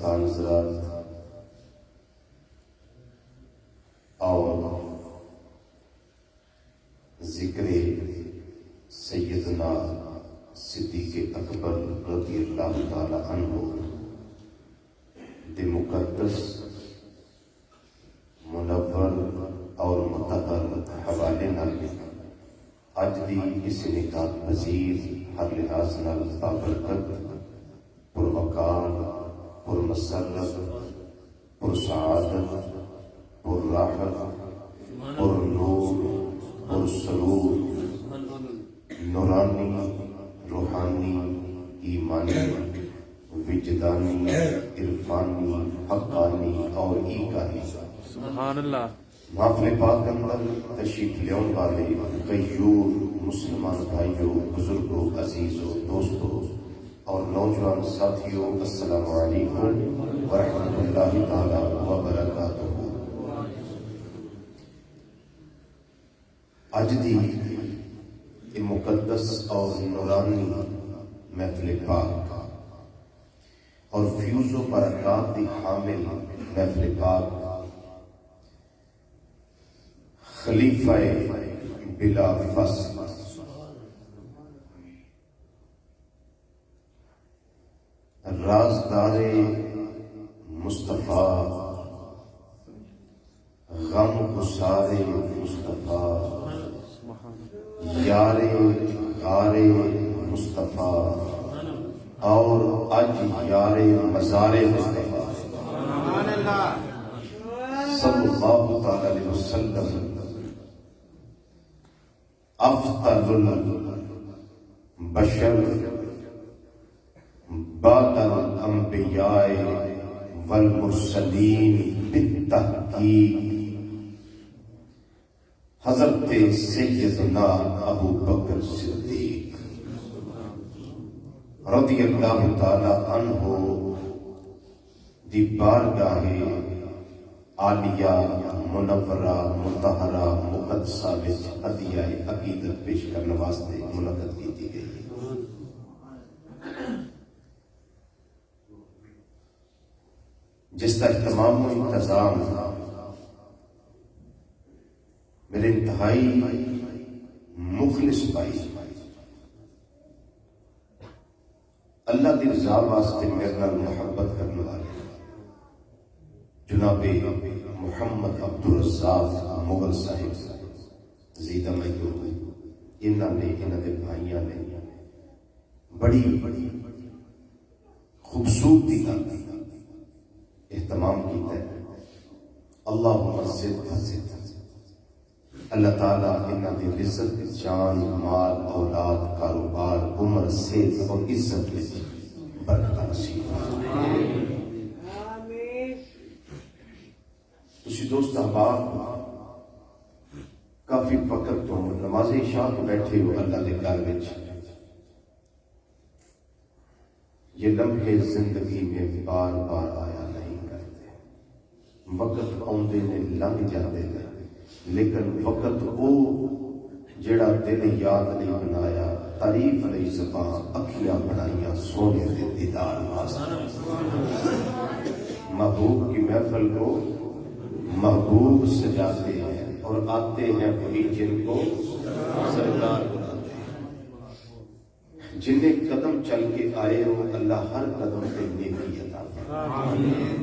سرکار حضرات اور ذکر سیدنا صدیق اکبر رضی اللہ تعالی عنہ دے مقدس منور اور مطہر حوالے نال اج دی اس نکاح پذیر ہر لحاظ نال بابرکت پروقار پرمسرت پرسعادت پرراحت پرنور پرسرور نورانی روحانی ایمانی وجدانی عرفانی حقانی اور ایقانی سبحان اللہ محفل پاک اندر تشریف لیون والے غیور مسلمان بھائیوں بزرگوں عزیزوں دوستوں اور نوجوان ساتھیوں السلام علیکم ورحمۃ اللہ تعالی وبرکاتہ۔ اج دی یہ مقدس اور نورانی محفل پاک اور فیوز و برکات دی حامل محفل پاک خلیفہ بلا فصل رازدار مصطفیٰ غم گسار مصطفیٰ یار غار مصطفیٰ اور اج یار مزار مصطفیٰ صلی اللہ تعالی علیہ وسلم افضل البشر بعد الانبیاء والمرسلین بالتحقیق حضرت سیدنا ابو بکر صدیق رضی اللہ تعالی عنہ دی بارگاہ عالیہ منورہ مطہرہ مقدسہ وچ ہدیہ عقیدت پیش کرنے واسطے منعقد کی گئی۔ جس کا اہتمام و انتظام میرے انتہائی مخلص بھائی اللہ دی رضا واسطے میرے نال محبت کرنے والے جناب محمد عبدالرزاق مغل صاحب زیدہ میو انہوں نے بھائیاں نے بڑی خوبصورتی کا اہتمام کیتا ہے۔ اللہم زد اللہ تعالیٰ انہوں نے رزق جان مال اولاد کاروبار عمر صحت اور عزت میں برکت نصیب فرمائے۔ اسی دوست احباب کافی وقت تو نماز عشاء کو بیٹھے ہو اللہ دے گھر وچ یہ لمحے زندگی میں بار بار آیا نہیں کرتے، وقت آندے نے لنگ جاتے ہیں لیکن وقت او جڑا دل یاد نہیں بنایا تعریف نہیں زبان اکھیاں بنائیاں سونے دے دیدار واسطے۔ محبوب کی محفل کو محبوب سجاتے ہیں اور آتے ہیں وہی جن کو سرکار بلاتے ہیں۔ جنہیں قدم چل کے آئے ہو اللہ ہر قدم پہ نیکی عطا فرمائے،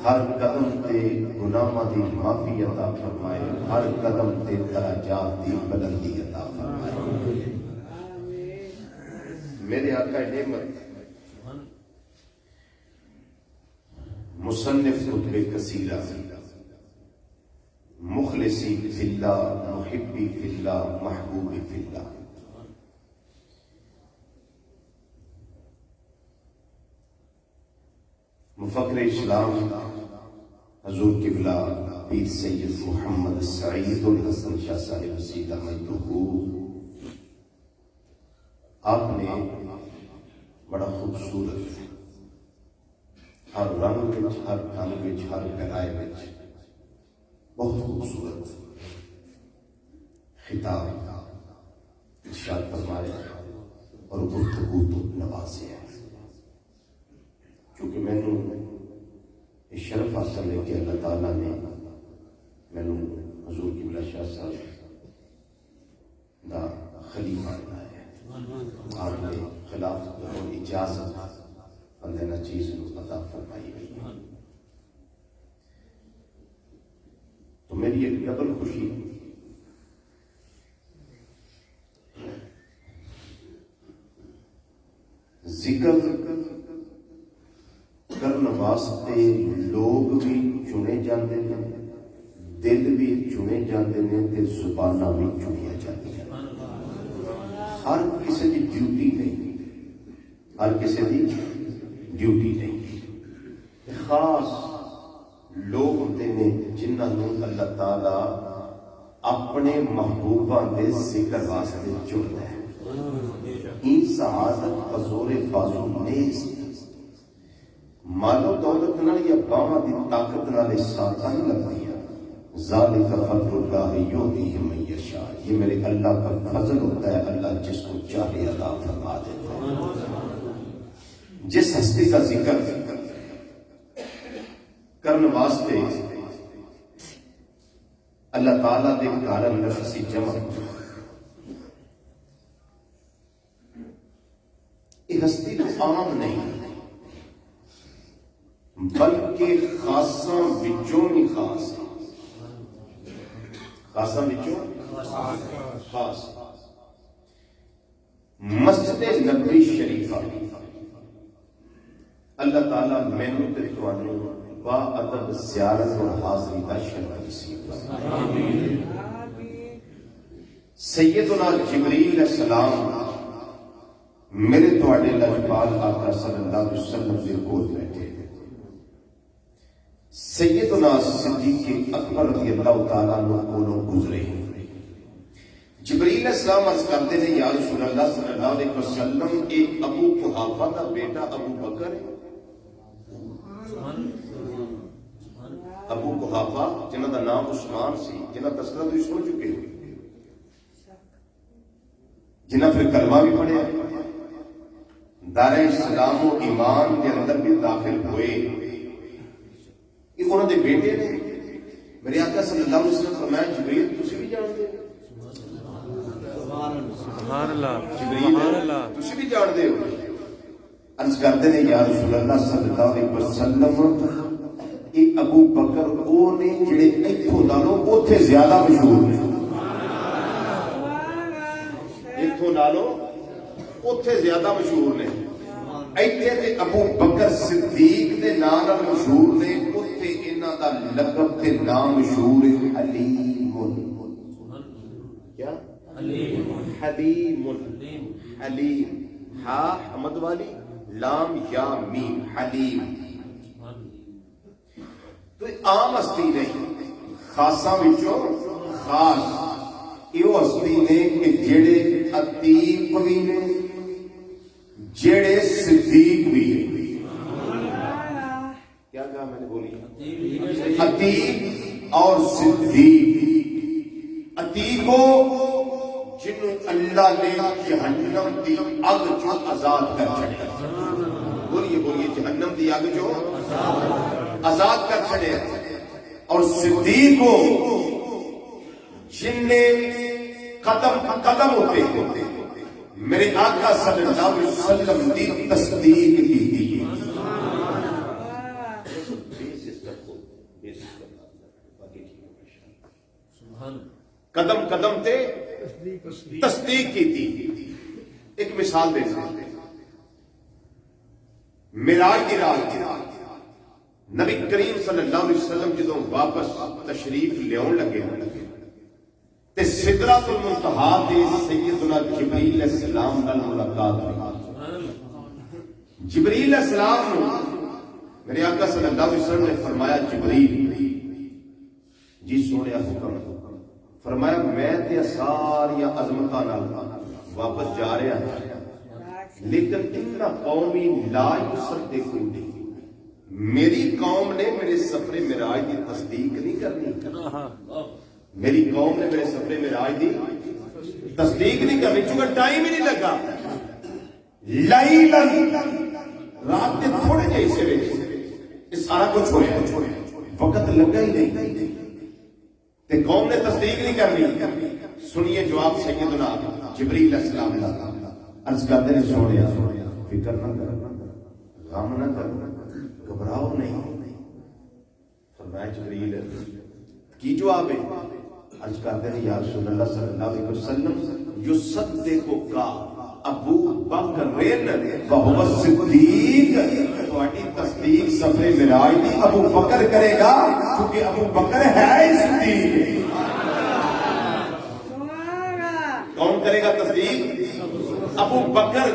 ہر قدم پہ گناہاں دی معافی عطا فرمائے، ہر قدم پہ درجات دی بلندی عطا فرمائے۔ میرے آقا نعمت مصنف کتب کثیرہ مخلصی فی اللہ محبی فی اللہ محبوبی فی اللہ مفکر اسلام حضور قبلہ پیر سید محمد سعید الحسن شاہ صاحب سیدہ مجدہ آپ نے بڑا خوبصورت ہر رنگ وچ ہر ڈھنگ وچ ہر گہرائی وچ بہت خوبصورت خطاب ارشاد فرمایا اور گفتگو تو نوازے ہیں، کیونکہ میں حاصل ہے کہ اللہ تعالیٰ نے مینوں حضور قبلہ شاہ صاحب دا خلیفہ بنایا ہے. آپ نے خلافت اور اجازت بندے نہ چیز عطا فرمائی ہوئی ہے. تو میری ایک ڈبل خوشی ذکر کرنے واسطے لوگ بھی چنے جاندے ہیں، دل بھی چنے جاندے ہیں تے زباناں بھی چنیاں جاندیاں. ہر کسی دی ڈیوٹی نہیں، ہر کسی دی ڈیوٹی نہیں. خاص لوگ ہوتے ہیں جنہاں نوں اللہ تعالی اپنے محبوباں دے ذکر واسطے چنتا ہے. این سعادت بزور بازو نیست، مال و دولت نال یا باواں دی طاقت نال ساتھ نہیں لگتی ہے. ذالک فضل اللہ یؤتیہ من یشاء، یہ میرے اللہ کا فضل ہوتا ہے، اللہ جس کو چاہے عطا فرما دیتا ہے. جس ہستی کا ذکر کرنے واسطے اللہ تعالیٰ دے گھر اندر اسی جمع، یہ ہستی تو عام نہیں بلکہ خاصاں وچوں ہی خاص، خاصاں وچوں خاص. مسجد نبوی شریفہ اللہ تعالیٰ مینوں تے تانوں با ادب زیارت اور حاضری کا شرف نصیب فرمائے. سیدنا جبریل علیہ السلام میرے تواڈے لجپال آقا صلی اللہ علیہ وسلم دے کول بیٹھے. سیدنا صدیق اکبر رضی اللہ تعالیٰ عنہ کولوں گزرے. جبریل علیہ السلام عرض کرتے ہیں یا رسول اللہ صلی اللہ علیہ وسلم، ایک ابو قحافہ کا بیٹا ابو بکر ہے. ابو قحافہ جنہاں دا نام عثمان سی، جنہاں تذکرہ تو سن چکے ہو، جنہاں پھر کلمہ بھی پڑھیا، دار اسلام و ایمان کے اندر بھی داخل ہوئے. یہ انہوں نے بیٹے نے. میرے آقا صلی اللہ علیہ وسلم فرمایا جبریل تسی بھی جان دے؟ سبحان اللہ. جبریل تسی بھی جان دے ہو؟ عرض کرتے ہیں یا رسول اللہ صلی اللہ علیہ وسلم، یہ ابو بکر وہ نے جڑے ایتھوں نالوں اوتھے زیادہ مشہور نے. ایتھوں نالوں اوتھے زیادہ مشہور نے. ایتھے تے ابو بکر صدیق دے نام نال مشہور نے، اوتھے انہاں دا لقب تے نام مشہور ہے حلیم. کیا؟ حلیم. حلیم، ہا حمد والی، لام یا میم، حلیم. تو عام ہستی نہیں، خاصاں وچوں خاص. یہ ہستی نے کہ جڑے عتیق بھی نے، جڑے صدیق بھی ہیں. کیا کہا میں نے بولی؟ عتیق اور صدیق. عتیقو جنہوں اللہ نے جہنم دی اگ جو آزاد کر چھڑے. بولیے بولیے، جہنم دی اگ جو آزاد کر چھڑے. اور صدیقو جن نے قدم ہوتے میرے آقا صلی اللہ علیہ وسلم دی تصدیق کی تھی. قدم قدم تے تصدیق کی تھی. ایک مثال دے سکتے، معراج دی رات نبی کریم صلی اللہ علیہ وسلم جدوں واپس تشریف لیاون لگے تے سدرۃ المنتہا تے سیدنا جبریل علیہ السلام نال ملاقات ہوئی. جبریل علیہ السلام میرے آقا صلی اللہ علیہ وسلم نے فرمایا جبریل جی سونیا حکم. فرمایا میں تے ساری عظمتاں نال واپس جا رہا ہوں، لیکن اتنا قومی لا یصدقونی، میری قوم نے میرے سفر معراج کی تصدیق نہیں کرنی. میری قوم نے میرے سفر معراج کی تصدیق نہیں کرنی چونکہ ٹائم ہی نہیں لگا. لیلاً رات کے تھوڑے جے حصے یہ سارا کچھ ہویا. وقت لگا ہی نہیں تے قوم نے تصدیق نہیں کرنی. سنیے جواب سیدنا جبریل علیہ السلام کا. عرض کرتے ہیں سونے فکر نہ کر, غم نہ کر, گھبراؤ نہیں. فرمایا جبریل کی جواب ہے؟ عرض کرتے ہیں یا رسول اللہ صلی اللہ علیہ وسلم یصدقک ابو بکر وہو الصدیق. تہاڈی تصدیق سفر معراج دی ابو بکر کرے گا کیونکہ ابو بکر ہے صدیق. کون کرے گا تصدیق؟ ابو بکر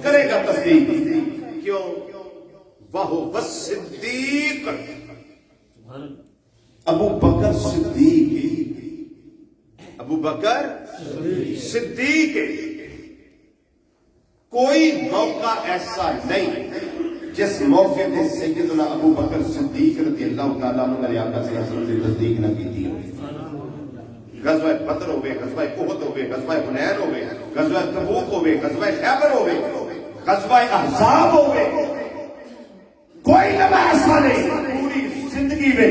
کرے گا تصدیق. کیوں؟ وہو الصدیق, ابو بکر صدیق. ابو بکر صدیق. کوئی موقع ایسا نہیں جس موقع میں سیدنا ابو بکر صدیق رضی اللہ تعالیٰ عنہ نے آقا صلی اللہ علیہ وسلم سے تصدیق نہ کی تھی. غزوہ بدر ہوئے, غزوہ احد ہوئے, غزوہ حنین ہوئے, غزوہ تبوک ہوئے, غزوہ خیبر ہوئے, غزوہ احزاب ہوئے, کوئی لمحہ ایسا نہیں پوری زندگی میں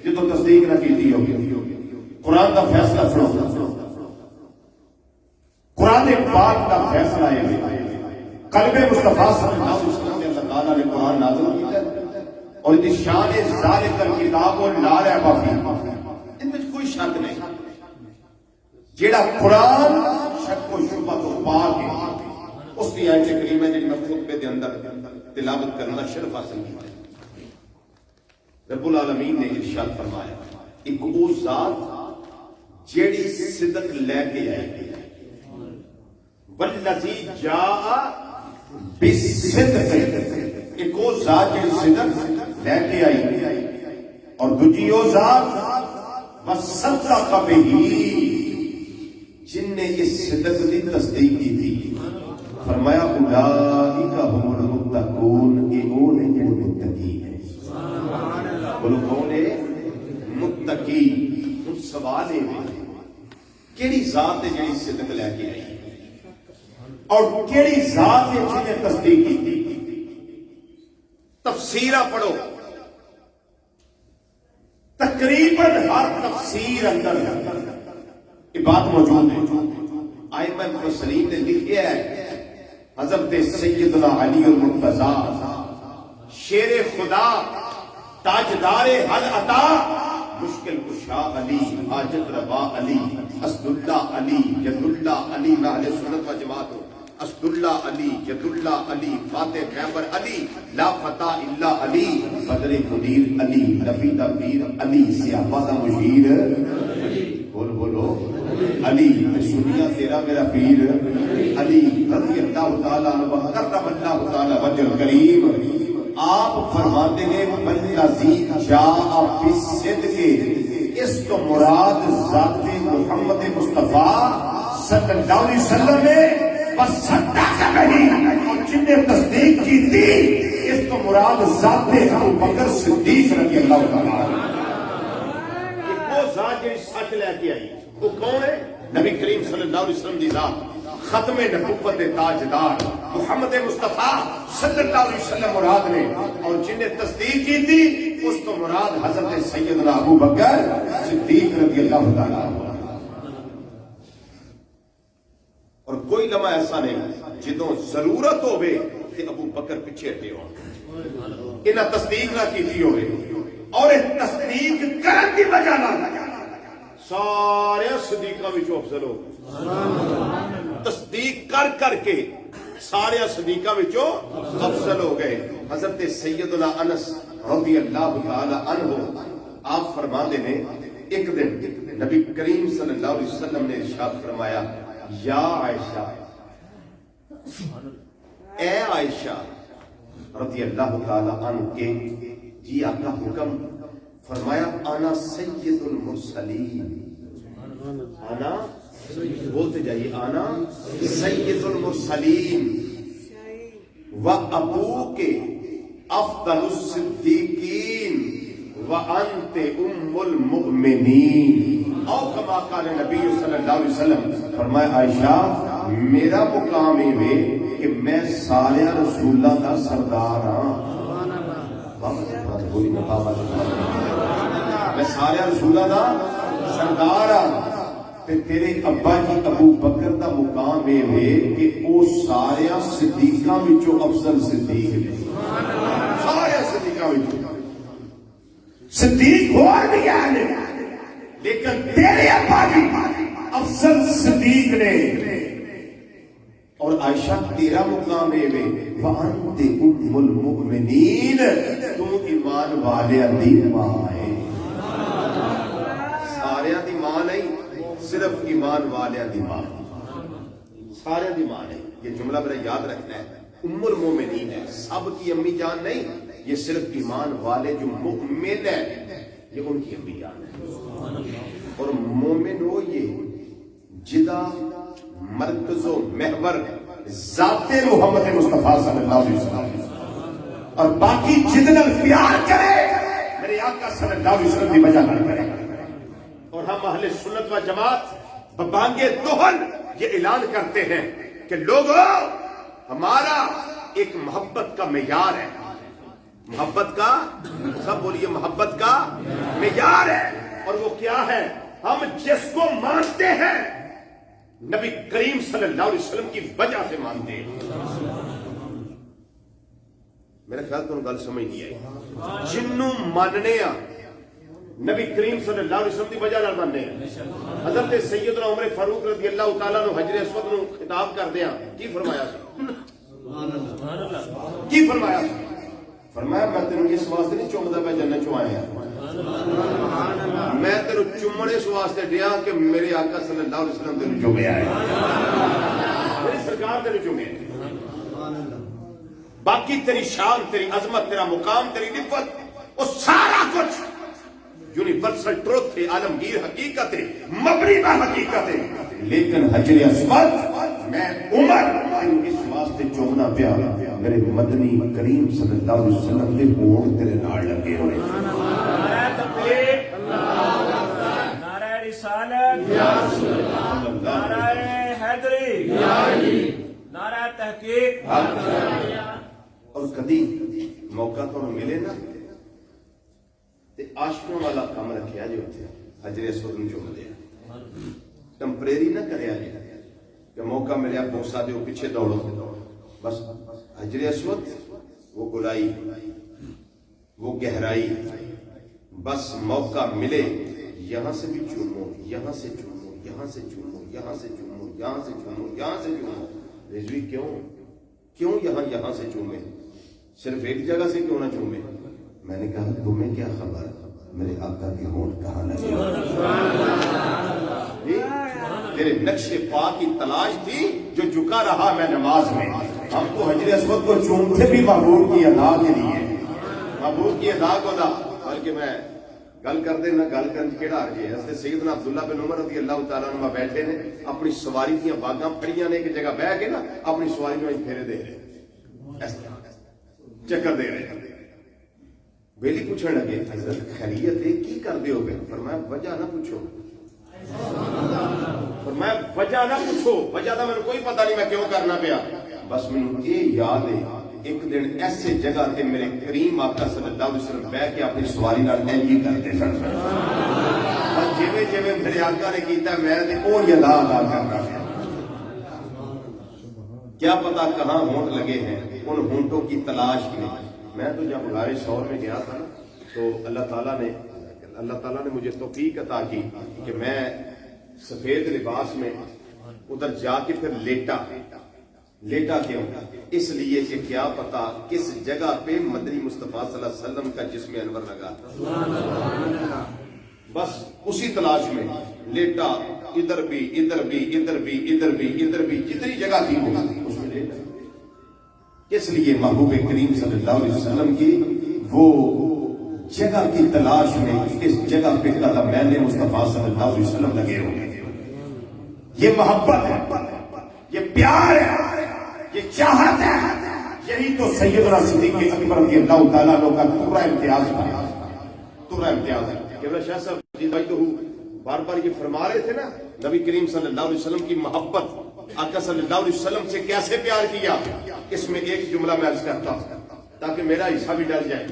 جدو تصدیق نہ کی تھی ہوگی. قرآن کا فیصلہ سنو, قرآن پاک کا فیصلہ ہے. قلب مصطفیٰ صلی اللہ علیہ وسلم نے اللہ تعالیٰ نے قرآن نازل کیا اور ان شان ذالک الکتاب لا ریب فیہ, ان میں کوئی شک نہیں. جیڑا قرآن شک و شبہ تو پاک ہے, اس کی آیت کریمہ جی میں خطبے دے اندر تلاوت کرنا شرف حاصل کیا. رب العالمین نے ارشاد فرمایا ایک وہ ذات جیڑی صدق لے کے آئے, والذی جاء بالصدق, ایک وہ ذات جیڑی صدق لے کے آئی, اور دوسری وہ ذات وصدق بہ جن نے اس صدق کی تصدیق کی تھی. فرمایا اولئک هم المتقون, یہ وہ نے جو متقی ہیں. بولو کون ہے متقی؟ ہن سوال ہے کیڑی ذات ہے جڑی صدق لے کے آئی اور کیڑی ذات ہے جن نے تصدیق کی تھی؟ تفسیرہ پڑھو, تقریباً ہر تفسیر اندر یہ بات موجود ہے. ائمہ مفسرین نے لکھا ہے حضرت سیدنا علی المرتضی شیر خدا, تاجدار حل عطا, مشکل کشا علی, حاجت روا علی, اسد اللہ علی, ید اللہ علی, میں اہل سنت و جماعت ہوں, اسد اللہ علی, ید اللہ علی, فاتح خیبر علی, لا فتح اللہ علی, بدر منیر علی, نبی دا پیر علی, صحابہ دا مشیر بولو علی, سنیا تیرا میرا پیر علی رضی اللہ تعالیٰ عنہ کرم اللہ تعالیٰ وجہ الکریم. آپ فرماتے ہیں والذی جاء بالصدق, اس کو مراد ذات محمد مصطفیٰ صلی اللہ علیہ وسلم نے وصدق بہ, اور جن نے تصدیق کی تھی اس کو مراد ذات ابو بکر صدیق رضی اللہ تعالیٰ عنہ. وہ ذات جو سچ لے کے آئی وہ کون ہے؟ نبی کریم صلی اللہ علیہ وسلم دی ذات, ختم نبوت تاجدار محمد مصطفیٰ صلی اللہ علیہ وسلم مراد نے, اور جن نے تصدیق کی تھی اس کو مراد حضرت سیدنا ابو بکر صدیق رضی اللہ تعالیٰ عنہ. اور کوئی لمحہ ایسا نہیں جدوں ضرورت ہوئے کہ ابو بکر پیچھے ہٹے ہو, انہیں تصدیق نہ کی ہوئے, اور تصدیق کرنے کی وجہ نہ سارے صدیقہ بھی افضل ہو, تصدیق کر کر کے سارے صدیقہ بھی افضل ہو گئے. حضرت سیدنا انس رضی اللہ تعالی عنہ آپ فرماتے ہیں ایک دن نبی کریم صلی اللہ علیہ وسلم نے ارشاد فرمایا یا عائشہ, اے عائشہ رضی اللہ تعالی عنہ کے جی آقا حکم. فرمایا انا سید المرسلین, انا بولتے جائیے انا سید المرسلین و ابو کے افضل الصدیقین و انت ام المؤمنین, او کما قال نبی صلی اللہ علیہ وسلم. فرمایا عائشہ میرا مقام ہے کہ میں سارے رسولوں کا سردار ہاں, بولی مقامات میں سارے رسولوں دا سردار ہاں تے تیرے ابا جی ابو بکر دا مقام اے ہے کہ او سارے صدیقاں وچوں افضل صدیق نے سارے صدیقاں وچوں صدیق ہور بھی ہیں لیکن تیرے ابا جی افضل صدیق نے اور عائشہ تیرا مقام ہے وانت ام المؤمنین تو ایمان والیاں دی ماں ہے سارے دی ماں نہیں صرف ایمان والیاں دی ماں سارے دی ماں نہیں یہ جملہ میرا یاد رکھنا ہے ام المؤمنین ہے سب کی امی جان نہیں یہ صرف ایمان والے جو مؤمن ہے یہ ان کی امی جان ہے اور مومن ہو یہ جدا مرکز و محور ذات محمد مصطفیٰ صلی اللہ علیہ وسلم اور باقی جتنا پیار کرے میرے آقا صلی اللہ علیہ وسلم کی وجہ نہ کرے اور ہم اہل سنت و جماعت ببانگے دوہن یہ اعلان کرتے ہیں کہ لوگوں ہمارا ایک محبت کا معیار ہے محبت کا سب بولیے محبت کا معیار ہے اور وہ کیا ہے ہم جس کو مانتے ہیں نبی کریم صلی اللہ علیہ وسلم کی وجہ سے مانتے ہیں میرے خیال تو گل سمجھ نہیں آئی جنوں ماننے ہیں نبی کریم صلی اللہ علیہ وسلم کی وجہ نہ ماننے ہیں حضرت سیدنا عمر فاروق رضی اللہ تعالیٰ نے حجر اسود نو خطاب کردے ہیں کی فرمایا کی فرمایا فرمایا میں تینوں اس واسطے نہیں چومدا پہ جنت چوں آیا میں تینوں چومنے اس واسطے دیا کہ میرے آقا صلی اللہ علیہ وسلم تینوں چومے آئے میری سرکار تینوں چومے آئے باقی تیری شان تیری عظمت تیرا مقام تیری نفت وہ سارا کچھ یونیورسل ٹروتھ ہے عالمگیر حقیقت ہے مبنی بر حقیقت ہے لیکن حجر اسود میں عمر اس واسطے چومنا پیا میرے مدنی کریم صلی اللہ علیہ وسلم کے ہونٹ تیرے نال لگے ہوئے نعرہ تکبیر نعرہ رسالت نعرہ حیدری نعرہ تحقیق اور کدی موقع تو ملے نا تے عاشقوں والا کام رکھیا جی ہوتے حجر اسود نوں چوم دے ٹمپریری نہ کریا جی کہ موقع ملیا بوسا دیو پیچھے دوڑو بس حجر اسود وہ گلائی وہ گہرائی بس موقع ملے یہاں سے بھی چومو یہاں سے چومو یہاں سے چومو یہاں سے چومو یہاں سے چومو یہاں سے چومو رضوی کیوں یہاں سے چومے صرف ایک جگہ سے کیوں نہ چومے میں نے کہا تمہیں کیا خبر میرے آقا کے ہونٹ کہاں لگے تیرے نقش پاک کی تلاش تھی جو جھکا رہا میں نماز میں ہم تو حجر اسود کو چومتے بھی محبوب کی ادا کے لیے محبوب کی ادا کو دا بلکہ میں گل کر دے نہ گل کرن کیڑا آ جائے حضرت سیدنا عبداللہ بن عمر رضی اللہ تعالیٰ عنہ بیٹھے نے اپنی سواری دیا باغاں پھڑیاں نے ایک جگہ بہ کے نا اپنی سواری میں پھیرے دے رہے چکر دے رہے ویلی پوچھنے لگے حضرت خیریت ہے کی کر دے ہو گئے فرمایا وجہ نہ پوچھو فرمایا وجہ نہ پوچھو وجہ دا میں کوئی پتہ نہیں میں کیوں کرنا پیا بس میں یہ یاد ہے ایک دن ایسے جگہ تے میرے کریم آقا صلی اللہ علیہ وسلم بیٹھ کے اپنی سواری نال اینجی کرتے سن بس جویں میرے آقا نے کیتا میں تے او ادا کرنا پیا کیا پتا کہاں ہونٹ لگے ہیں ان ہونٹوں کی تلاش میں میں تو جب غار ثور میں گیا تھا تو اللہ تعالیٰ نے مجھے توفیق عطا کی کہ میں سفید لباس میں ادھر جا کے پھر لیٹا کیوں اس لیے کہ کیا پتا کس جگہ پہ مدنی مصطفیٰ صلی اللہ علیہ وسلم کا جسم انور لگا تھا بس اسی تلاش میں لیٹا ادھر بھی جتنی جگہ تھی اس میں لیٹا اس لیے محبوب کریم صلی اللہ علیہ وسلم کی وہ جگہ کی تلاش میں اس جگہ پہ قدم میں مصطفیٰ صلی اللہ علیہ وسلم لگے ہوئے یہ محبت ہے یہ پیار ہے یہ چاہت ہے یہی تو سیدنا صدیق اکبر رضی اللہ تعالیٰ عنہ کا پورا امتیاز ہے کہ شاہ صاحب بار بار یہ فرما رہے تھے نا نبی کریم صلی اللہ علیہ وسلم کی محبت آقا صلی اللہ علیہ وسلم سے کیسے پیار کیا اس میں ایک جملہ میں عرض کرتا ہوں تاکہ میرا حصہ بھی ڈل جائے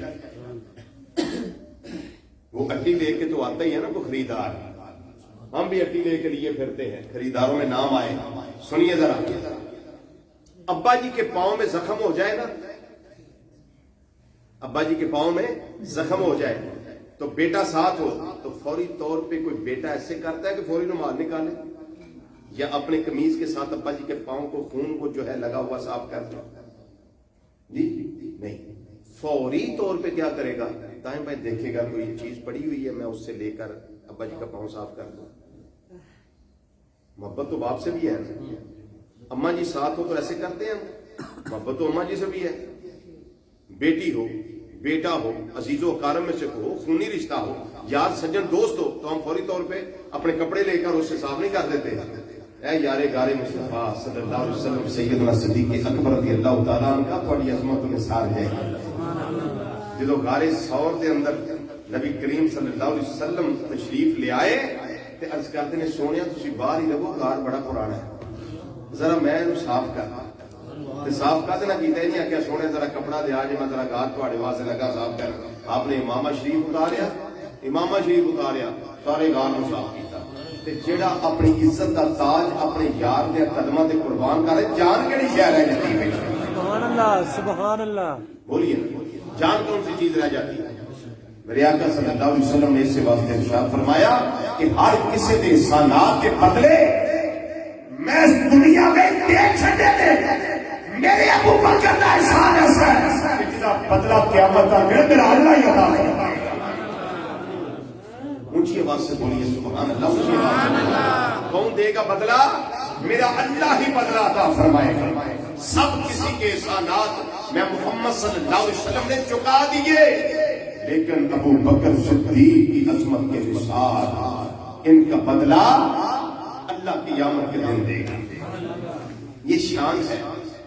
وہ اٹی لے کے تو آتا ہی ہے نا کوئی خریدار. ہم بھی اٹی لے کے لیے پھرتے ہیں, خریداروں میں نام آئے. سنیے ذرا, ابا جی کے پاؤں میں زخم ہو جائے نا, ابا جی کے پاؤں میں زخم ہو جائے تو بیٹا ساتھ ہو تو فوری طور پہ کوئی بیٹا ایسے کرتا ہے کہ فوری رومال نکالے, یا اپنے قمیض کے ساتھ ابا جی کے پاؤں کو, خون کو جو ہے لگا ہوا صاف کر دے؟ جی نہیں, فوری طور پہ کیا کرے گا, دائیں بھائی دیکھے گا کوئی چیز پڑی ہوئی ہے, میں اس سے لے کر ابا جی کا پاؤں صاف کر دوں. محبت تو باپ سے بھی ہے, اماں جی ساتھ ہو تو ایسے کرتے ہیں, محبت تو اماں جی سے بھی ہے. بیٹی ہو, بیٹا ہو, عزیز و اقارب میں سے ہو, خونی رشتہ ہو, یار سجن دوست ہو, تو ہم فوری طور پہ اپنے کپڑے لے کر اس سے صاف نہیں کر دیتے. اے یار گارے مصطفیٰ صلی اللہ علیہ وسلم سیدنا صدیق اکبر رضی اللہ تعالیٰ عنہ کا تھوڑی عظمت میں سار جائے. جدو غار ثور دے اندر نبی کریم صلی اللہ علیہ وسلم تشریف لے آئے تے عرض کرتے نے, سونے تسی باہر ہی رہو, غار بڑا پرانا ہے, ذرا میں صاف کر. صاف کا دینا کیتا ہی نہیں آکیا, سونے ذرا کپڑا دیا جی میں ذرا غار تھوڑے واسطے لگا صاف کر. آپ نے امامہ شریف اتاریا, امامہ شریف اتاریا, سارے غار کو صاف کیتا. تے جیڑا اپنی عزت کا تاج اپنے یار دے قدماں تے قربان کرے, جان کیڑی شے رہ جاتی ہے؟ سبحان اللہ, سبحان اللہ. بولیے, جان کون سی چیز رہ جاتی ہے؟ میرے آقا صلی اللہ علیہ وسلم نے اس سے واسطے ارشاد فرمایا کہ ہر کسی دے احسانات کے بدلے میں اس دنیا میں دیکھ چھڈے دے میرے ابو بکر کا احسان ہے کہ جس کا بدلہ قیامت کا دن میرا اللہ ہی عطا فرمائے. اونچی آواز سے بولیے سبحان اللہ, اونچی آواز. کون دے گا بدلہ؟ میرا اللہ ہی بدلہ عطا فرمائے گا. سب کسی کے احسانات میں محمد صلی اللہ علیہ وسلم نے چکا دیے, لیکن ابو بکر صدیق کی عظمت کے نثار ان کا بدلہ اللہ کی قیامت کے دن دے گا. یہ شان ہے,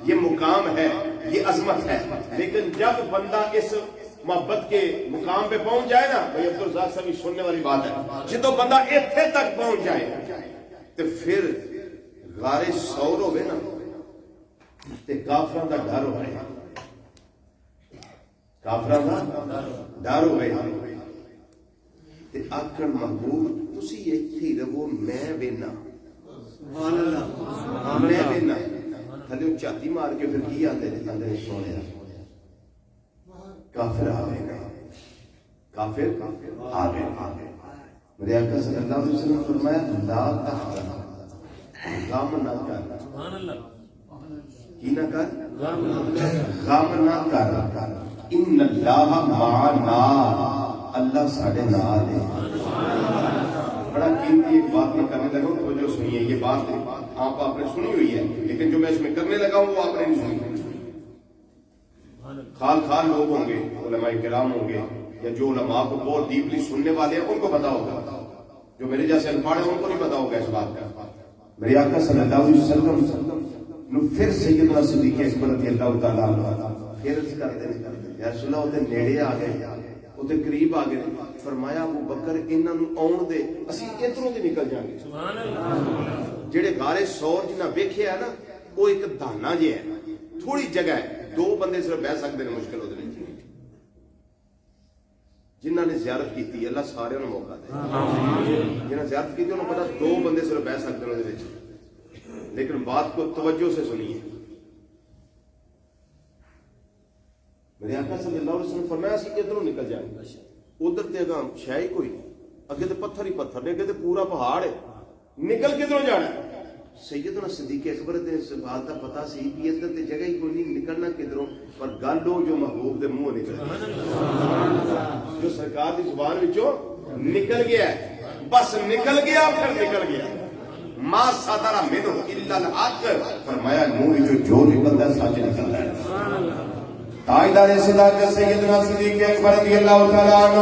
یہ مقام ہے, یہ عظمت ہے. لیکن جب بندہ اس محبت کے مقام پہ پہنچ جائے نا, بھائی عبدالرزاق صاحب سننے والی بات ہے, جدو بندہ اتنے تک پہنچ جائے تو پھر غار ثور ہوئے نا تے کافران دا ڈر ہوئے, کافران دا ڈر ہوئے تے آکڑ محبوب تسی ایتھے رہو, میں وینا, میں وینا. تھلے چاتی مار کے پھر کی آتے نے سونے کافر آ گئے, کافر آ گئے. میرے آقا صلی اللہ علیہ وسلم فرمایا لا تحزن, غم نہ کر, کی نہ کر, غم نہ کر, ان اللہ معنا, اللہ ساڑھے نال ہے. بڑا قیمتی ایک بات میں کرنے لگا ہوں, توجہ سنیے. یہ بات آپ نے سنی ہوئی ہے, لیکن جو میں اس میں کرنے لگا ہوں وہ آپ نے نہیں سنی. خال خال لوگ ہوں گے, علماء کرام ہوں گے, یا جو علماء کو بہت ڈیپلی سننے والے ہیں ان کو پتا ہوگا, جو میرے جیسے انپڑھ ہیں ان کو نہیں پتا ہوگا اس بات کا. میرے آقا صلی اللہ علیہ وسلم پھر سیدنا صدیق اکبر رضی اللہ تعالیٰ عنہ پھر عرض کرتے ہیں یا رسول اللہ, وہ نیڑے آ گئے, وہ قریب آ گئے. فرمایا ابو بکر انہاں نوں آن دے, اسی ادھروں دی نکل جائیں گے. سبحان اللہ. جڑے غار ثور جنہاں ویکھیا ہے نا, وہ ایک دانا جے ہے, تھوڑی جگہ ہے, دو بندے صرف بہ سکتے ہیں, مشکل ہوتے ہیں. جنہاں نے زیارت کی اللہ سارے نوں موقع دے. جنہاں زیارت کی انہوں نے پتا دو بندے صرف بہ سکتے ہیں, لیکن بات کو توجہ سے سنیے. میرے آقا صلی اللہ علیہ وسلم فرمایا اسی ادھروں نکل جائیں گے, ادھر تے اگاں شے ہی کوئی, اگے تے پتھر ہی پتھر نے, اگے تے پورا پہاڑ ہے, نکل کدھروں جانا ہے؟ سیدنا صدیق اکبر تے اس بات کا پتا سی کہ ادھر تے جگہ ہی کوئی نہیں, نکلنا کدھروں, پر گل ہو جو محبوب دے منہ نکل, جو سرکار دی زبان وچوں نکل گیا ہے, بس نکل گیا, پھر نکل گیا. ما صدر منہ الا الحق, فرمایا منہ جو نکلتا ہے سچ نکلتا ہے. تاجدار صداقت سیدنا صدیق اکبر رضی اللہ تعالیٰ عنہ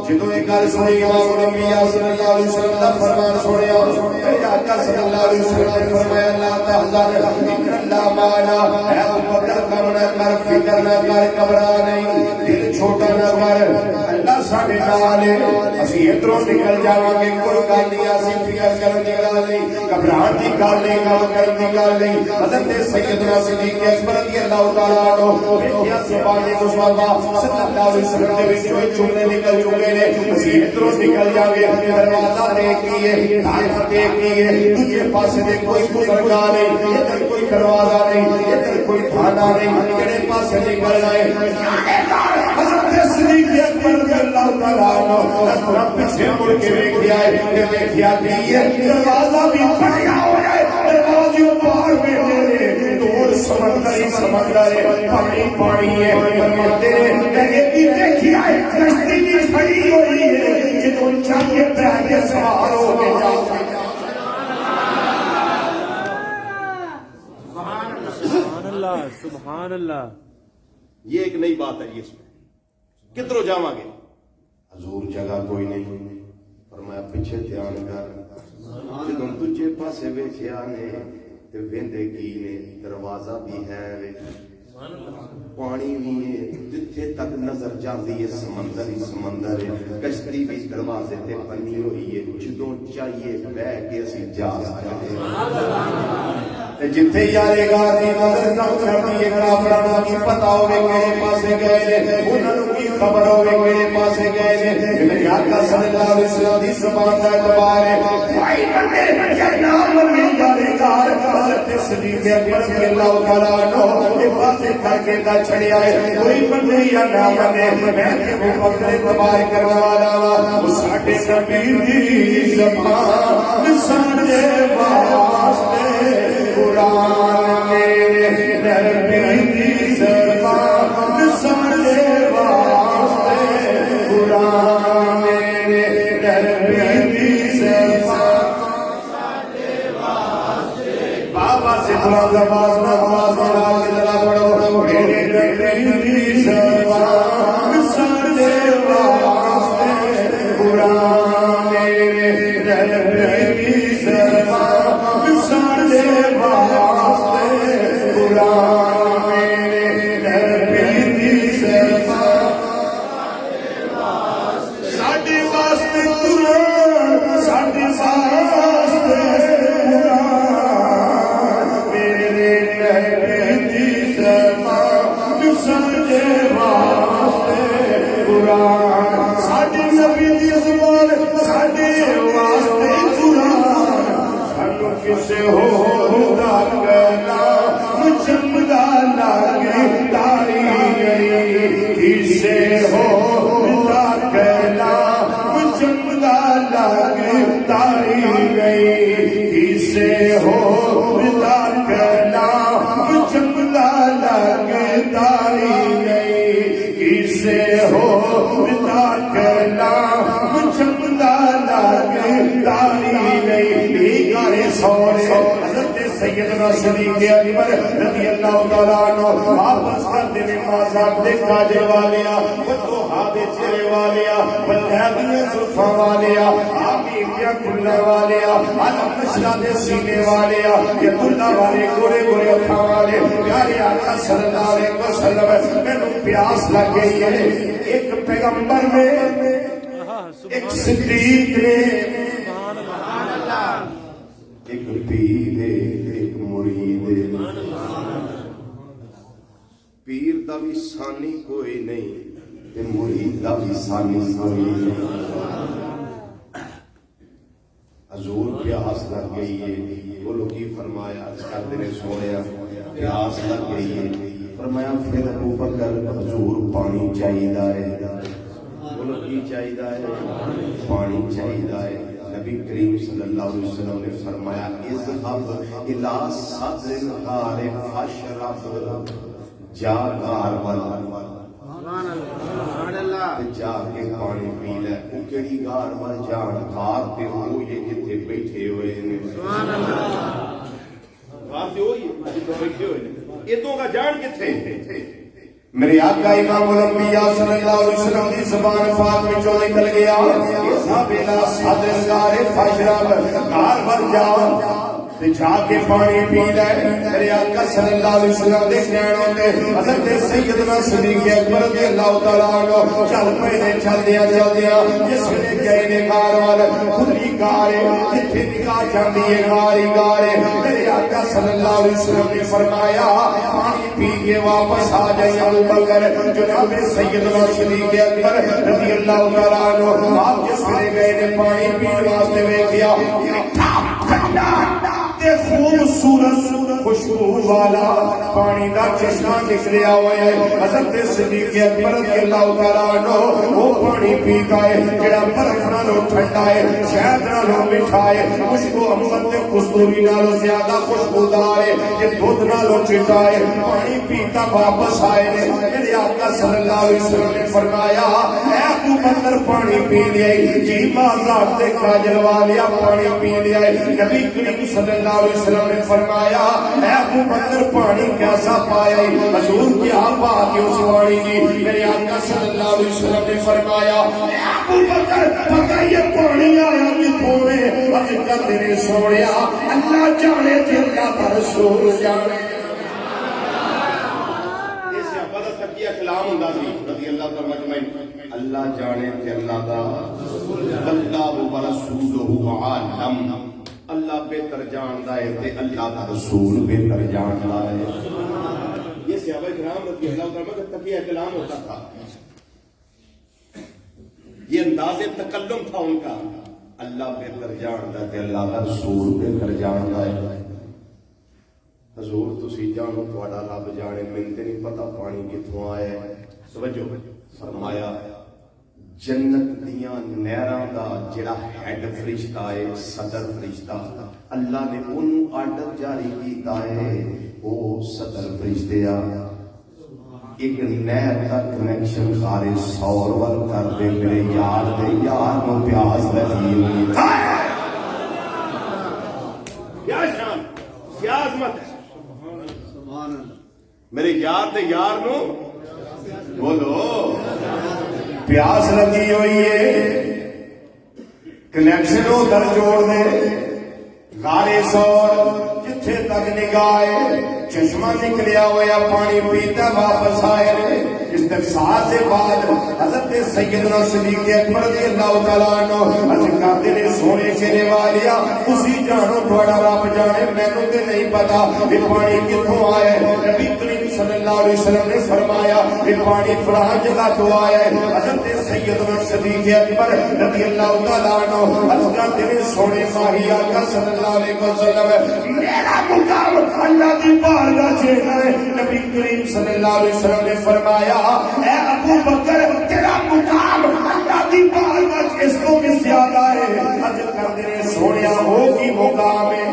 جدوں ایک گل سنی امام الانبیاء صلی اللہ علیہ وسلم دا فرمان سنیا, میرے آقا صلی اللہ علیہ وسلم نے فرمایا لا تحزن اللہ مانا اے بکر کم نہ کر فکر نہ کر گھبرا نہیں دل چھوٹا نہ کر اللہ ساڈے نال ہے اسی ادھروں نکل جاواں گے کوئی گل نہیں اسی فکر کرن دی گل نہیں گھبراہٹ دی گل نہیں غم کرن دی گل نہیں حضرت سیدنا صدیق اکبر رضی اللہ تعالی عنہ ویکھیا زبان مصطفی صلی اللہ علیہ وسلم دے وچ کوئی جملے نکل چکے نے اسی ادھروں نکل جاوے دروازہ دیکھیے طاقت دیکھیے دوسرے پاسے دے کوئی گزرگاہ نہیں ادھر کوئی دروازہ نہیں ادھر کوئی تھانہ نہیں کہڑے پاسے نکلنا ہے حضرت صدیق اکبر رضی اللہ تعالی عنہ اس طرح پیچھے مڑ کے دیکھیا ہے دیکھیا کہ یہ دروازہ بھی بھریا ہوا ہے دروازے پار بیٹھے دور سمندر ہے پانی پانی ہے فرماتے ہیں کہ یہ دیکھیا ہے کشتی بھی کھڑی ہوئی ہے جدوں چاہیے پہ سوار ہو کے جا سبحان اللہ سبحان اللہ. یہ ایک نئی بات ہے اس میں کدھروں جاواں گے حضور جگہ کوئی نہیں فرمایا پیچھے دھیان کر جدوں دوجے پاسے ویکھیا نے تے ویندے کی نے دروازہ بھی ہے پانی بھی ہے جتھے تک نظر جاندی ہے سمندر ہی سمندر ہے کشتی بھی دروازے تے بنی ہوئی ہے جدوں چاہیے بیٹھ کے اسی جا سکتے ہیں جتھے یارے گار دی نظر نہ چڑھدی ہے کافراں نوں کی پتہ ہوے کہڑے پاسے گئے نے انہاں نوں کی خبر ہوے کہڑے پاسے گئے نے میرے آقا صلی اللہ علیہ وسلم دی زبان دا اعتبار ہے بھائی بندے یا نام میں یارے گار حضرت صدیق اکبر رضی اللہ تعالی عنہ کے پاسے کر کے دا چھڑیا ہے کوئی بندے یا نام میں کہ وہ بکر اعتبار کرنے والا وا ساڈے نبی دی زبان ساڈے واسطے قرآن میرے نبی دی زبان ساڈے واسطے قرآن میرے نبی دی زبان ساڈے واسطے بابا سے نماز پڑھا کے ذرا پڑھو میرے نبی دی زبان ساڈے واسطے قرآن میرے نبی دی زبان ساڈے واسطے قرآن میرے نبی دی زبان ساڈے واسطے قرآن ساڈے واسطے قرآن میرے نبی دی زبان ساڈے واسطے قرآن ساڈے نبی دی زبان ساڈے واسطے قرآن سانو کسے ہور دا کلام چمدا لگے تاری گئی کسے ہور دا کلام چمدا لگے تاری گئی کسے ہور دا کلام چمدا لگے تاری گئی کسے ہور دا کلام چمدا لگے تاری گئی گارے سورے حضرت سیدنا صدیق اکبر رضی اللہ تعالیٰ عنہ واپس کرتے نے مازاب دے کاجے والیا بدوہا دے چہرے والیا بلہدیاں زلفاں والیا آمین کیا کلہ والیا علم نشرہ دے سینے والیا یہ دلہ والے گورے گورے اکھاں والے پیارے آقا صلی اللہ علیہ وسلم میں نو پیاس لگ گئی ہے ایک پیغمبر میں ایک صدیق نے ایک پیر ایک مرید پیر دا بھی ثانی کوئی نہیں تے مرید دا بھی ثانی کوئی نہیں حضور پیاس لگ گئی ہے بولو کی فرمایا کرتے نے سویا پیاس لگ گئی ہے فرمایا پھر ابو بکر حضور پانی چاہیے بولو کی چاہیے پانی چاہیے نبی کریم صلی اللہ علیہ وسلم نے فرمایا اذهب الى صدر الغار فاشرب جا غار سبحان اللہ جا کے پانی پی لے او کیڑی غار ول جان غار تے او یہ جتھے بیٹھے ہوئے نے سبحان اللہ غار تے ہوئی جتھے بیٹھے ہوئے نے ادوں کا جان کتھے میرے آقا امام الانبیاء صلی اللہ علیہ وسلم دی زبان پاک وچوں نکل گیا اذهب الى صدر الغار فاشرب غار ول جا تے جا کے پانی پی لے میرے آقا صلی اللہ علیہ وسلم دے کہنے تے حضرت سیدنا صدیق اکبر رضی اللہ تعالیٰ عنہ چل پے نے چلدیاں جس نے گئے نے گار وال کھلی گار جتھے نکاح جاندی ہے گار میرے آقا صلی اللہ علیہ وسلم نے فرمایا پانی پی کے واپس آ جائیں ابو بکر جناب سیدنا صدیق اکبر رضی اللہ تعالیٰ عنہ آپ جس نے گئے نے پانی پینے واسطے ویکھیا خوبصورت خوشبو والا پانی دا چشمہ نکلیا ہوا ہے حضرت صدیق اکبر رضی اللہ تعالیٰ عنہ وہ پانی پی گئے جڑا برف نالوں ٹھنڈا ہے شہد نالوں میٹھا ہے خوشبو امبر تے کستوری نالوں زیادہ خوشبودار ہے کہ دودھ نالوں چٹا ہے پانی پیتا واپس آئے نے میرے آقا صلی اللہ علیہ وسلم نے فرمایا اے ابو بکر پانی پی لیا جی مازاد دے کاجل والیا پانی پی لیا نبی کریم صلی اللہ علیہ وسلم نے فرمایا اے ابو بکر پانی کیسا پایا حضور کیا بات ہے اس پانی کی میرے آقا صلی اللہ علیہ وسلم نے فرمایا اے ابو بکر پتہ یہ پانی آیا کتوں ہے اج کل نے سوڑیا اللہ جانے تے اللہ کا رسول جانے اس سے پتہ تکیہ کلام ہوندا سی رضی اللہ تعالی مجمعین اللہ جانے تے اللہ دا اللہ و رسولہ عالم اللہ بہتر جاندا ہے تے اللہ کا رسول بہتر جاندا ہے یہ صحابہ کرام رضی اللہ تعالیٰ کا تقیہ کلام ہوتا تھا یہ انداز تکلم تھا ان کا اللہ بہتر جاندا ہے تے اللہ کا رسول بہتر جاندا ہے حضور تسی جانو تہاڈا رب جانے مینوں تے نہیں پتہ پانی کتھوں آیا ہے توجہ فرمایا جنت دیاں نہراں دا جڑا ہیڈ فرشتہ ہے صدر فرشتہ اللہ نے انہوں آرڈر جاری کیتا ہے وہ صدر فرشتے ایک نہر کا کنیکشن خارے سور ور کر دے میرے یار دے یار نو پیاس لگی کیا شان کیا عظمت ہے میرے یار دے یار نو بولو پیاس لگی ہوئی ہے کنیکشن ادھر جوڑ دے غارے سور جتھے تک نگاہ چشمہ نکلیا ہوا پانی پیتا واپس آئے استفسار سے بعد حضرت سیدنا صدیق اکبر رضی اللہ تعالیٰ عنہ عرض کرتے نے سونے چینے والیا اسی جانو تھوڑا رب جانے مینوں تے نہیں پتا یہ پانی کتھوں آیا ہے نبی کریم صلی اللہ علیہ وسلم نے فرمایا یہ پانی فلاں جگہ تو آیا ہے حضرت سیدنا صدیق اکبر رضی اللہ تعالیٰ عنہ عرض کرتے نے سونے ماہی آقا صلی اللہ علیہ وسلم میرا مقام اللہ کی بارگاہ چاہتا ہے نبی کریم صلی اللہ علیہ وسلم نے فرمایا اے ابو بکر تیرا مقام اللہ کی بارگاہ اس کو بھی زیادہ ہے عرض کرتے ہیں سونیا ہوگی مقام ہے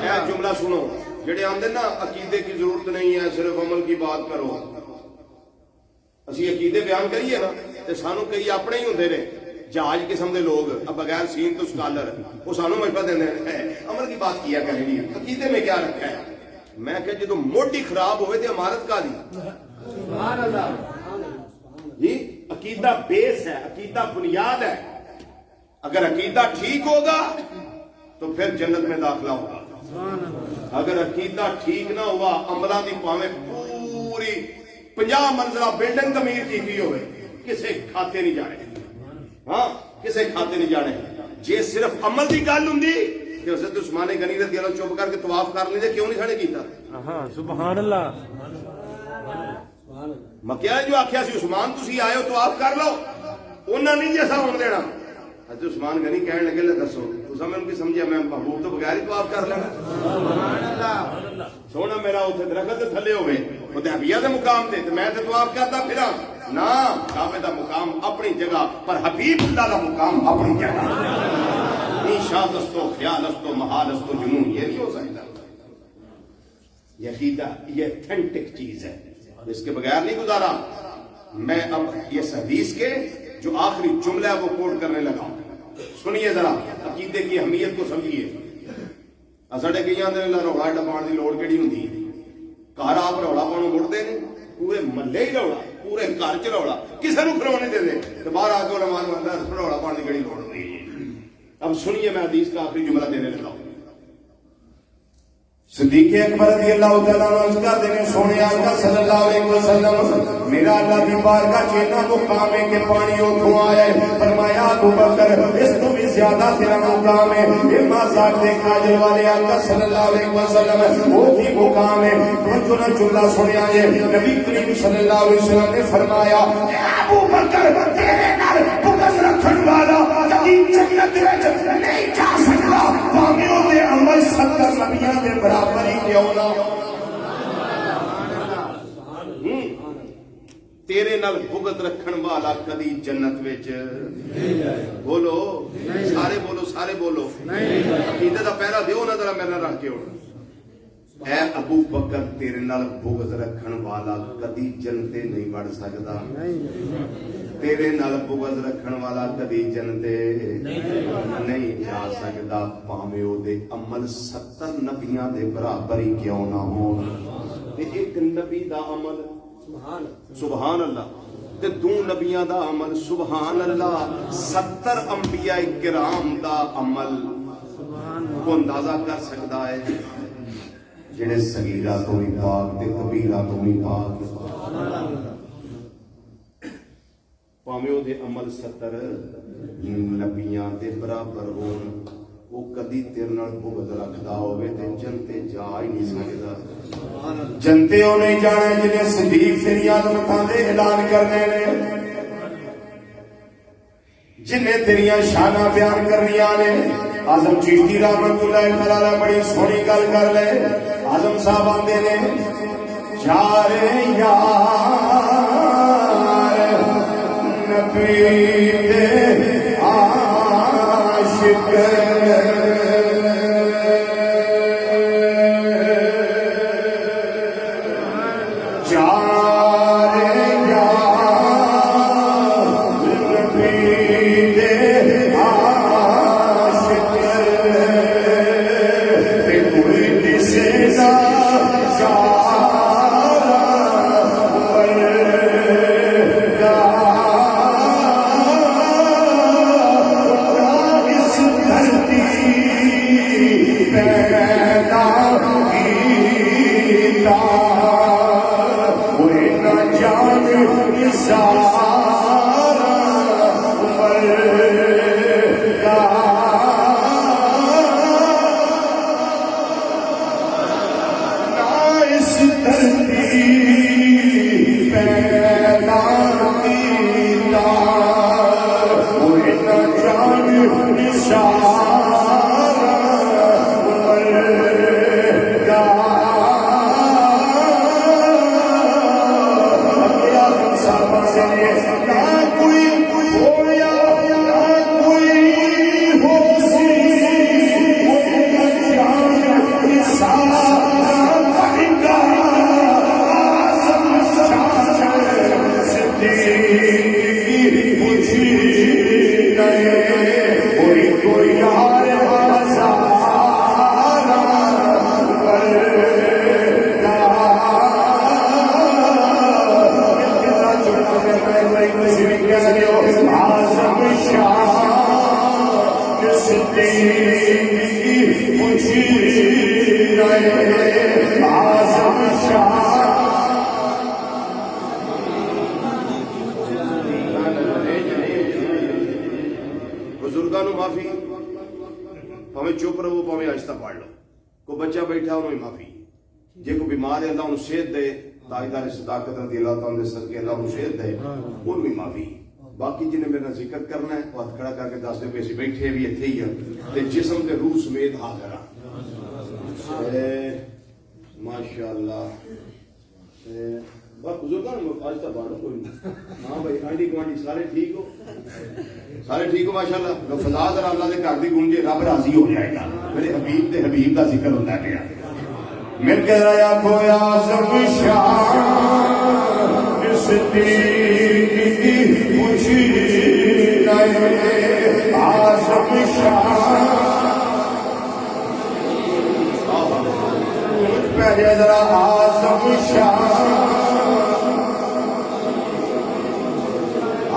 اے جملہ سنو جڑے آندے نا عقیدے کی ضرورت نہیں ہے صرف عمل کی بات کرو اسی عقیدے بیان کریے نا تے سانو کئی اپنے ہی ہوندے نے جہاز قسم دے لوگ اب بغیر سین تو سکالر وہ سانو مشورہ دیندے ہیں عمل کی بات کیا کریں گی عقیدے میں کیا رکھا ہے میں کہ جدو موٹی خراب ہوئے تھے عمارت کا دی سبحان اللہ جی عقیدہ بیس ہے عقیدہ بنیاد ہے اگر عقیدہ ٹھیک ہوگا تو پھر جنت میں داخلہ ہوگا اگر عقیدہ ٹھیک نہ ہوا عملہ دی پاویں پوری 50 منزلہ بلڈنگ تعمیر کی ہوئے کسے کھاتے نہیں جانے ہاں کسے کھاتے نہیں جانے جے صرف عمل دی گل ہوندی کہ حضرت عثمان غنی رضی اللہ چپ کر کے طواف کر لیندے کیوں نہیں کھڑے کیتا سبحان اللہ میں کیا جو آکھیا سی عثمان تسی آئے ہو طواف کر لو انہاں نہیں جیسا ہون دینا حضرت عثمان غنی کہنے لگے لے دسو تساں میں ان کی سمجھیا میں محبوب تو بغیر ہی طواف کر لینا سبحان اللہ سونا میرا اوتھے درخت دے تھلے ہوے حدیبیہ دے مقام تے میں تے طواف کردا پھراں نا کعبے دا مقام اپنی جگہ پر حبیب اللہ دا مقام اپنی جگہ انشاء دستو خیال استو محال استو جنون یہ نہیں ہو سکتا یہ عقیدہ یہ اتھینٹک چیز ہے اس کے بغیر نہیں گزارا میں اب یہ حدیث کے جو آخری جملہ ہے وہ کوٹ کرنے لگا سنیے ذرا عقیدے کی اہمیت کو سمجھیے اساڈے کئیاں دے روڑا ڈپان دی لوڑ کیڑی ہوندی گھر آپ روڑا پاؤں مڑتے ہیں پورے محلے ہی روڑا پورے گھر چ روڑا کسی نو کھلو نہیں دے باہر آ کے روڑا پاؤں کی کہڑی لوڑ ہوئی اب سنیے میں حدیث کا آخری جملہ دینے لگا ہوں. صدیق اکبر رضی اللہ تعالیٰ عنہ اس کا دینے سونے آقا صلی اللہ علیہ وسلم میرا اللہ دی بارگاہ چینا مقام ہے کہ پانی اتھوں آیا ہے. فرمایا ابو بکر اس تو بھی زیادہ تیرا مقام ہے. یہ مازاق دیکھا جل والے آقا صلی اللہ علیہ وسلم وہ بھی مقام ہے. جو جملہ سنے آئے نبی کریم صلی اللہ علیہ وسلم نے فرمایا اے ابو بکر تیرے نال بغض رکھن والا کبھی جنت وچ نہیں جا سکتا. پاویں دے عمل 70 نبیاں دے برابر ہی کیوں نہ تیرے نال بغض رکھن والا کدی جنت وچ بولو سارے بولو سارے بولو عقیدے دا پہلا دیو نہ ذرا میرے نال رکھ کے ہونا. اے ابو بکر تیرے نال بغض رکھن والا کدی جنتے نہیں بڑھ سکتا. تیرے نال بغض رکھن والا کدی جنتے نہیں جا سکتا. پاویں او دے عمل 70 نبیاں دے برابر ہی کیوں نہ ہون. تے ایک نبی دا عمل سبحان اللہ تے دو نبیاں دا عمل سبحان اللہ 70 انبیاء کرام دا عمل کو اندازہ کر سکتا ہے جڑے صغیرہ تو بھی پاک تے کبیرہ تو بھی پاک. پاویں او دے عمل 70 نبیاں دے برابر ہون وہ کدی تیرے نال بغض رکھدا ہوے تے جنتے جا ہی نہیں سکدا. جنتے او نہیں جانا جنہیں صدیق تیری عظمتاں دے اعلان کرنے نے جنہیں تیریاں شاناں بیان کرنیاں نے. اعظم چشتی رحمت اللہ تعالی بڑی سونی گل کر لے. اعظم صاحب آندے نے چار یار نبی دے عاشق صداقت رضی اللہ تعالیٰ نے صدقے اللہ انہوں شہد دے ان بھی معافی. باقی جنہیں میرا ذکر کرنا ہے وہ ہاتھ کھڑا کر کے دس دے پیسے بیٹھے بھی اتھے ہی ہیں تے جسم دے روح سمیت حاضر ماشاءاللہ. بس بزرگان آج تک باڑو کوئی نہیں. ہاں بھائی آنٹی کوانٹی سارے ٹھیک ہو سارے ٹھیک ہو ماشاءاللہ. لو فضا ذرا اللہ دے گھر دی گونجے رب راضی ہو جائے گا. میرے حبیب دے حبیب دا ذکر ہوتا ہے مل کے ریا کھویا سب شاہ صدیق خوشی رہے آزم شاہ. پہلے ذرا آزم شاہ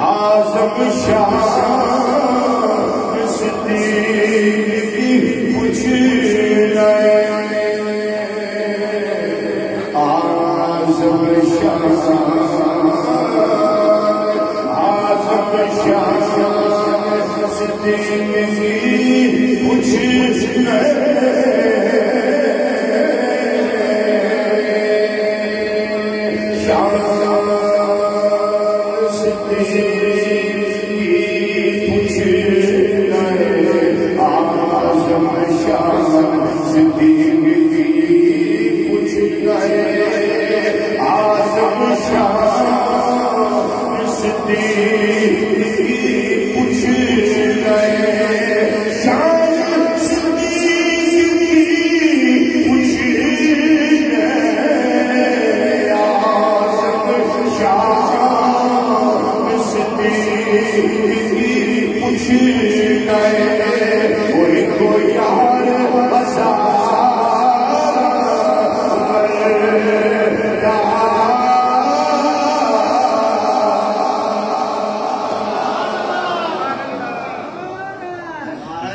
آزم شاہ صدیق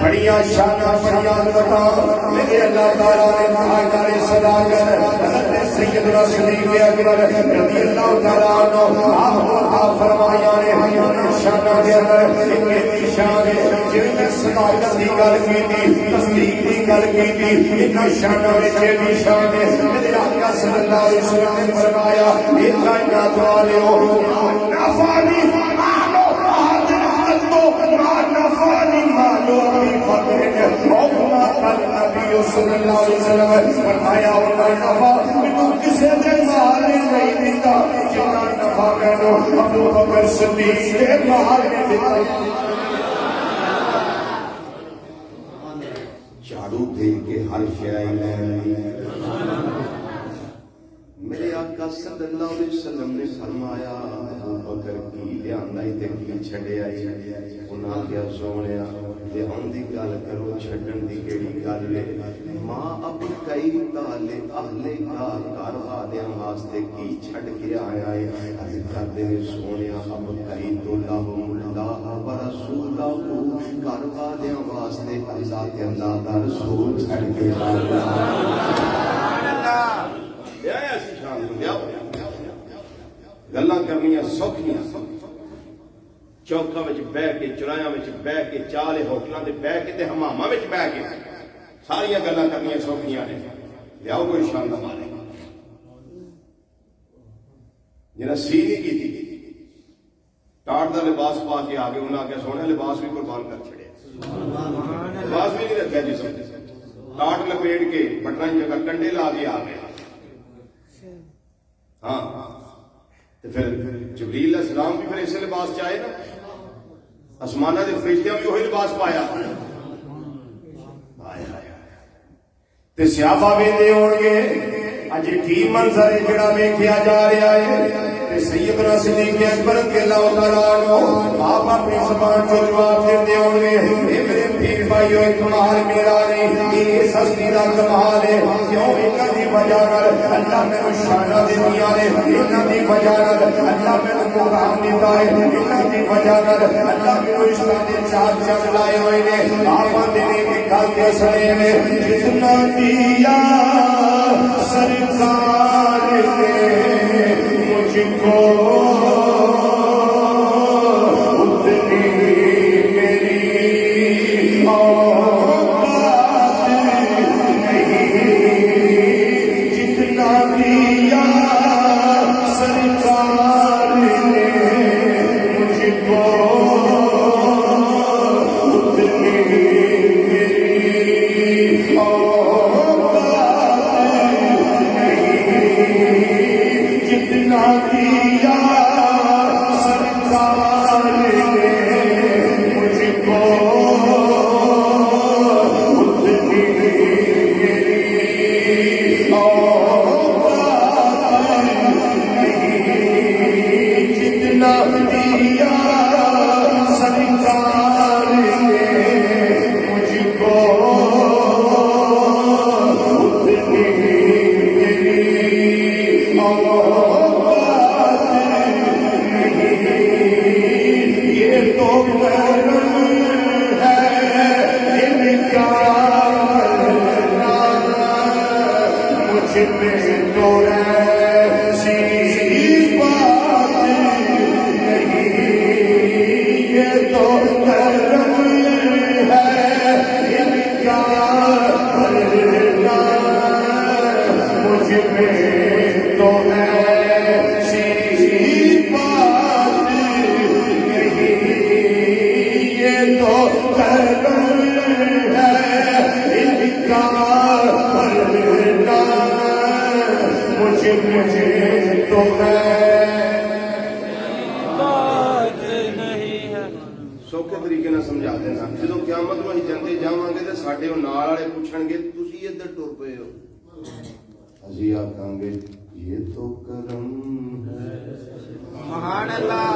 بڑیاں شانہ بڑیاں عظمتاں میرے اللہ تعالیٰ نے بہادر صدا کر حضرت سیدنا صدیق اکبر رضی اللہ تعالیٰ عنہ آپ کو عطا فرمایا نے شانہ کے اندر ایک شان ہے جن میں صداقت کی گل کی تھی تصدیق کی گل کی تھی ان شانہ میں بھی شان ہے میرے آقا صلی اللہ علیہ وسلم نے فرمایا ایک کائنات والے ہو نفانی مانو آدم تو نفانی مانو نبی صلی اللہ علیہ وسلم فرمایا ہوتا نفع مینوں کسے دے مال نہیں دیتا جتنا نفع مینوں ابو بکر صدیق دے مال نے دیتا جھاڑو دے کے ہر شے لے میرے آقا صلی اللہ علیہ وسلم نے فرمایا ابو بکر کی لیاندا تے کی چھڈیا انہاں کیا سونیا دیہان دی گل کرو چھڈن دی کیڑی گل ہے ماں اب کئی تالے اہلے کا گھر والےاں واسطے کی چھڈ کے آیا ہے عرض کردے نے سونیا اب کئی تو اللہ و رسولہ گھر والےاں واسطے اللہ تے اللہ دا رسول چھڈ کے آیا گلاں کرنیاں سوکھیاں چوکاں وچ بیٹھ کے چرایاں وچ بیٹھ کے چالے ہوٹلاں تے بیٹھ کے تے حماماں وچ بیٹھ کے ساریاں گلاں کرنیاں سوکھیاں نے لیاؤ کوئی شان دا مالک جنہاں سی نہیں کیتی ٹاٹ دا لباس پا کے آگے انہاں آگے سونے لباس بھی قربان کر چھڑے لباس بھی نہیں رکھا جسم ٹاٹ لپیٹ کے بٹنا جگہ ٹنڈے لا کے آ گئے ہاں تو پھر جبریل علیہ السلام بھی پھر اسے لباس چاہے نا آسمانہ دے فرشتیاں بھی وہی لباس پایا تے صحابہ ویندے ہون گے اج کی منظر ہے جڑا ویکھیا جا رہا ہے تے سیدنا صدیق اکبر رضی اللہ تعالیٰ عنہ آپ اپنی زبان جو جواب دیندے ہون گے اے میرے پیر بھائیو کمال میرا نہیں یہ سستی دا کمال ہے کیوں انہاں دی وجہ نال اللہ میں شانہ دنیا نے انہاں دی وجہ نال اللہ میں مقام دیتا ہے انہاں دی وجہ نال اللہ میں اسلام دے چار چاند لائے ہوئے نے آپ دے کے گل کے سنے میں جتنا دیا سرکار نے مجھ کو اتنی میری اوقات نہیں جتنا دیا سرکار نے مجھ کو اتنی میری اوقات جتنا دیا سرکار نے مجھ کو اتنی میری اوقات نہیں جتنا دیا سرکار نے مجھ کو اتنی میری اوقات یہ تو کرم ہے ان کا مجھ میں تو ایسی بات نہیں ਦੇਣਾ। ਜਦੋਂ ਕਿਆਮਤ ਨੂੰ ਅਸੀਂ ਜੰਦੇ ਜਾਵਾਂਗੇ ਤੇ ਸਾਡੇ ਉਹ ਨਾਲ ਵਾਲੇ ਪੁੱਛਣਗੇ ਤੁਸੀਂ ਇੱਧਰ ਟੁਰ ਪਏ ਹੋ, ਅਸੀਂ ਆਖਾਂਗੇ ਇਹ ਤਾਂ ਕਰਮ ਹੈ। ਸੁਭਾਨ ਅੱਲਾਹ।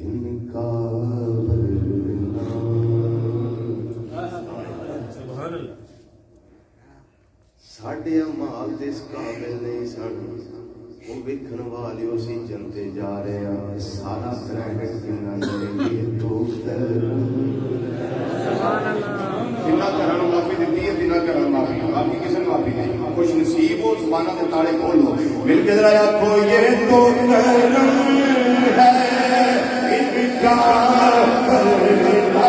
ਇਨਕਾ ਸੁਭਾਨ ਅੱਲਾਹ। ਸਾਡੇ ਅਮਾਲ ਦੇ ਇਸ ਕਾਬਿਲ ਨਹੀਂ ਸਨ। ਉਹ ਵੇਖਣ ਵਾਲਿਓ ਸੀ ਜੰਤੇ ਜਾ ਰਹੇ ਆ। ਸਾਰਾ ਕ੍ਰੈਡਿਟ ਕਿੰਨਾ ਮਿਲੇਗੀ ਤੋਂ ਕਿੰਨਾ ਘਰਾਂ ਨੂੰ ਮਾਫੀ ਦਿੱਤੀ ਹੈ, ਕਿੰਨਾ ਘਰਾਂ ਨੂੰ ਮਾਫੀ, ਬਾਕੀ ਕਿਸੇ ਨੂੰ ਮਾਫੀ ਨਹੀਂ। ਕੁਛ ਨਸੀਬ ਹੋ ਜ਼ਬਾਨਾਂ ਦੇ ਤਾਲੇ ਖੋਲੋ, ਮਿਲ ਕੇ ਜਰਾ ਆਖੋ ਇਹ ਤੋਂ ਕਰਮ ਹੈ ਇਨਕਾ ਕਰਨਾ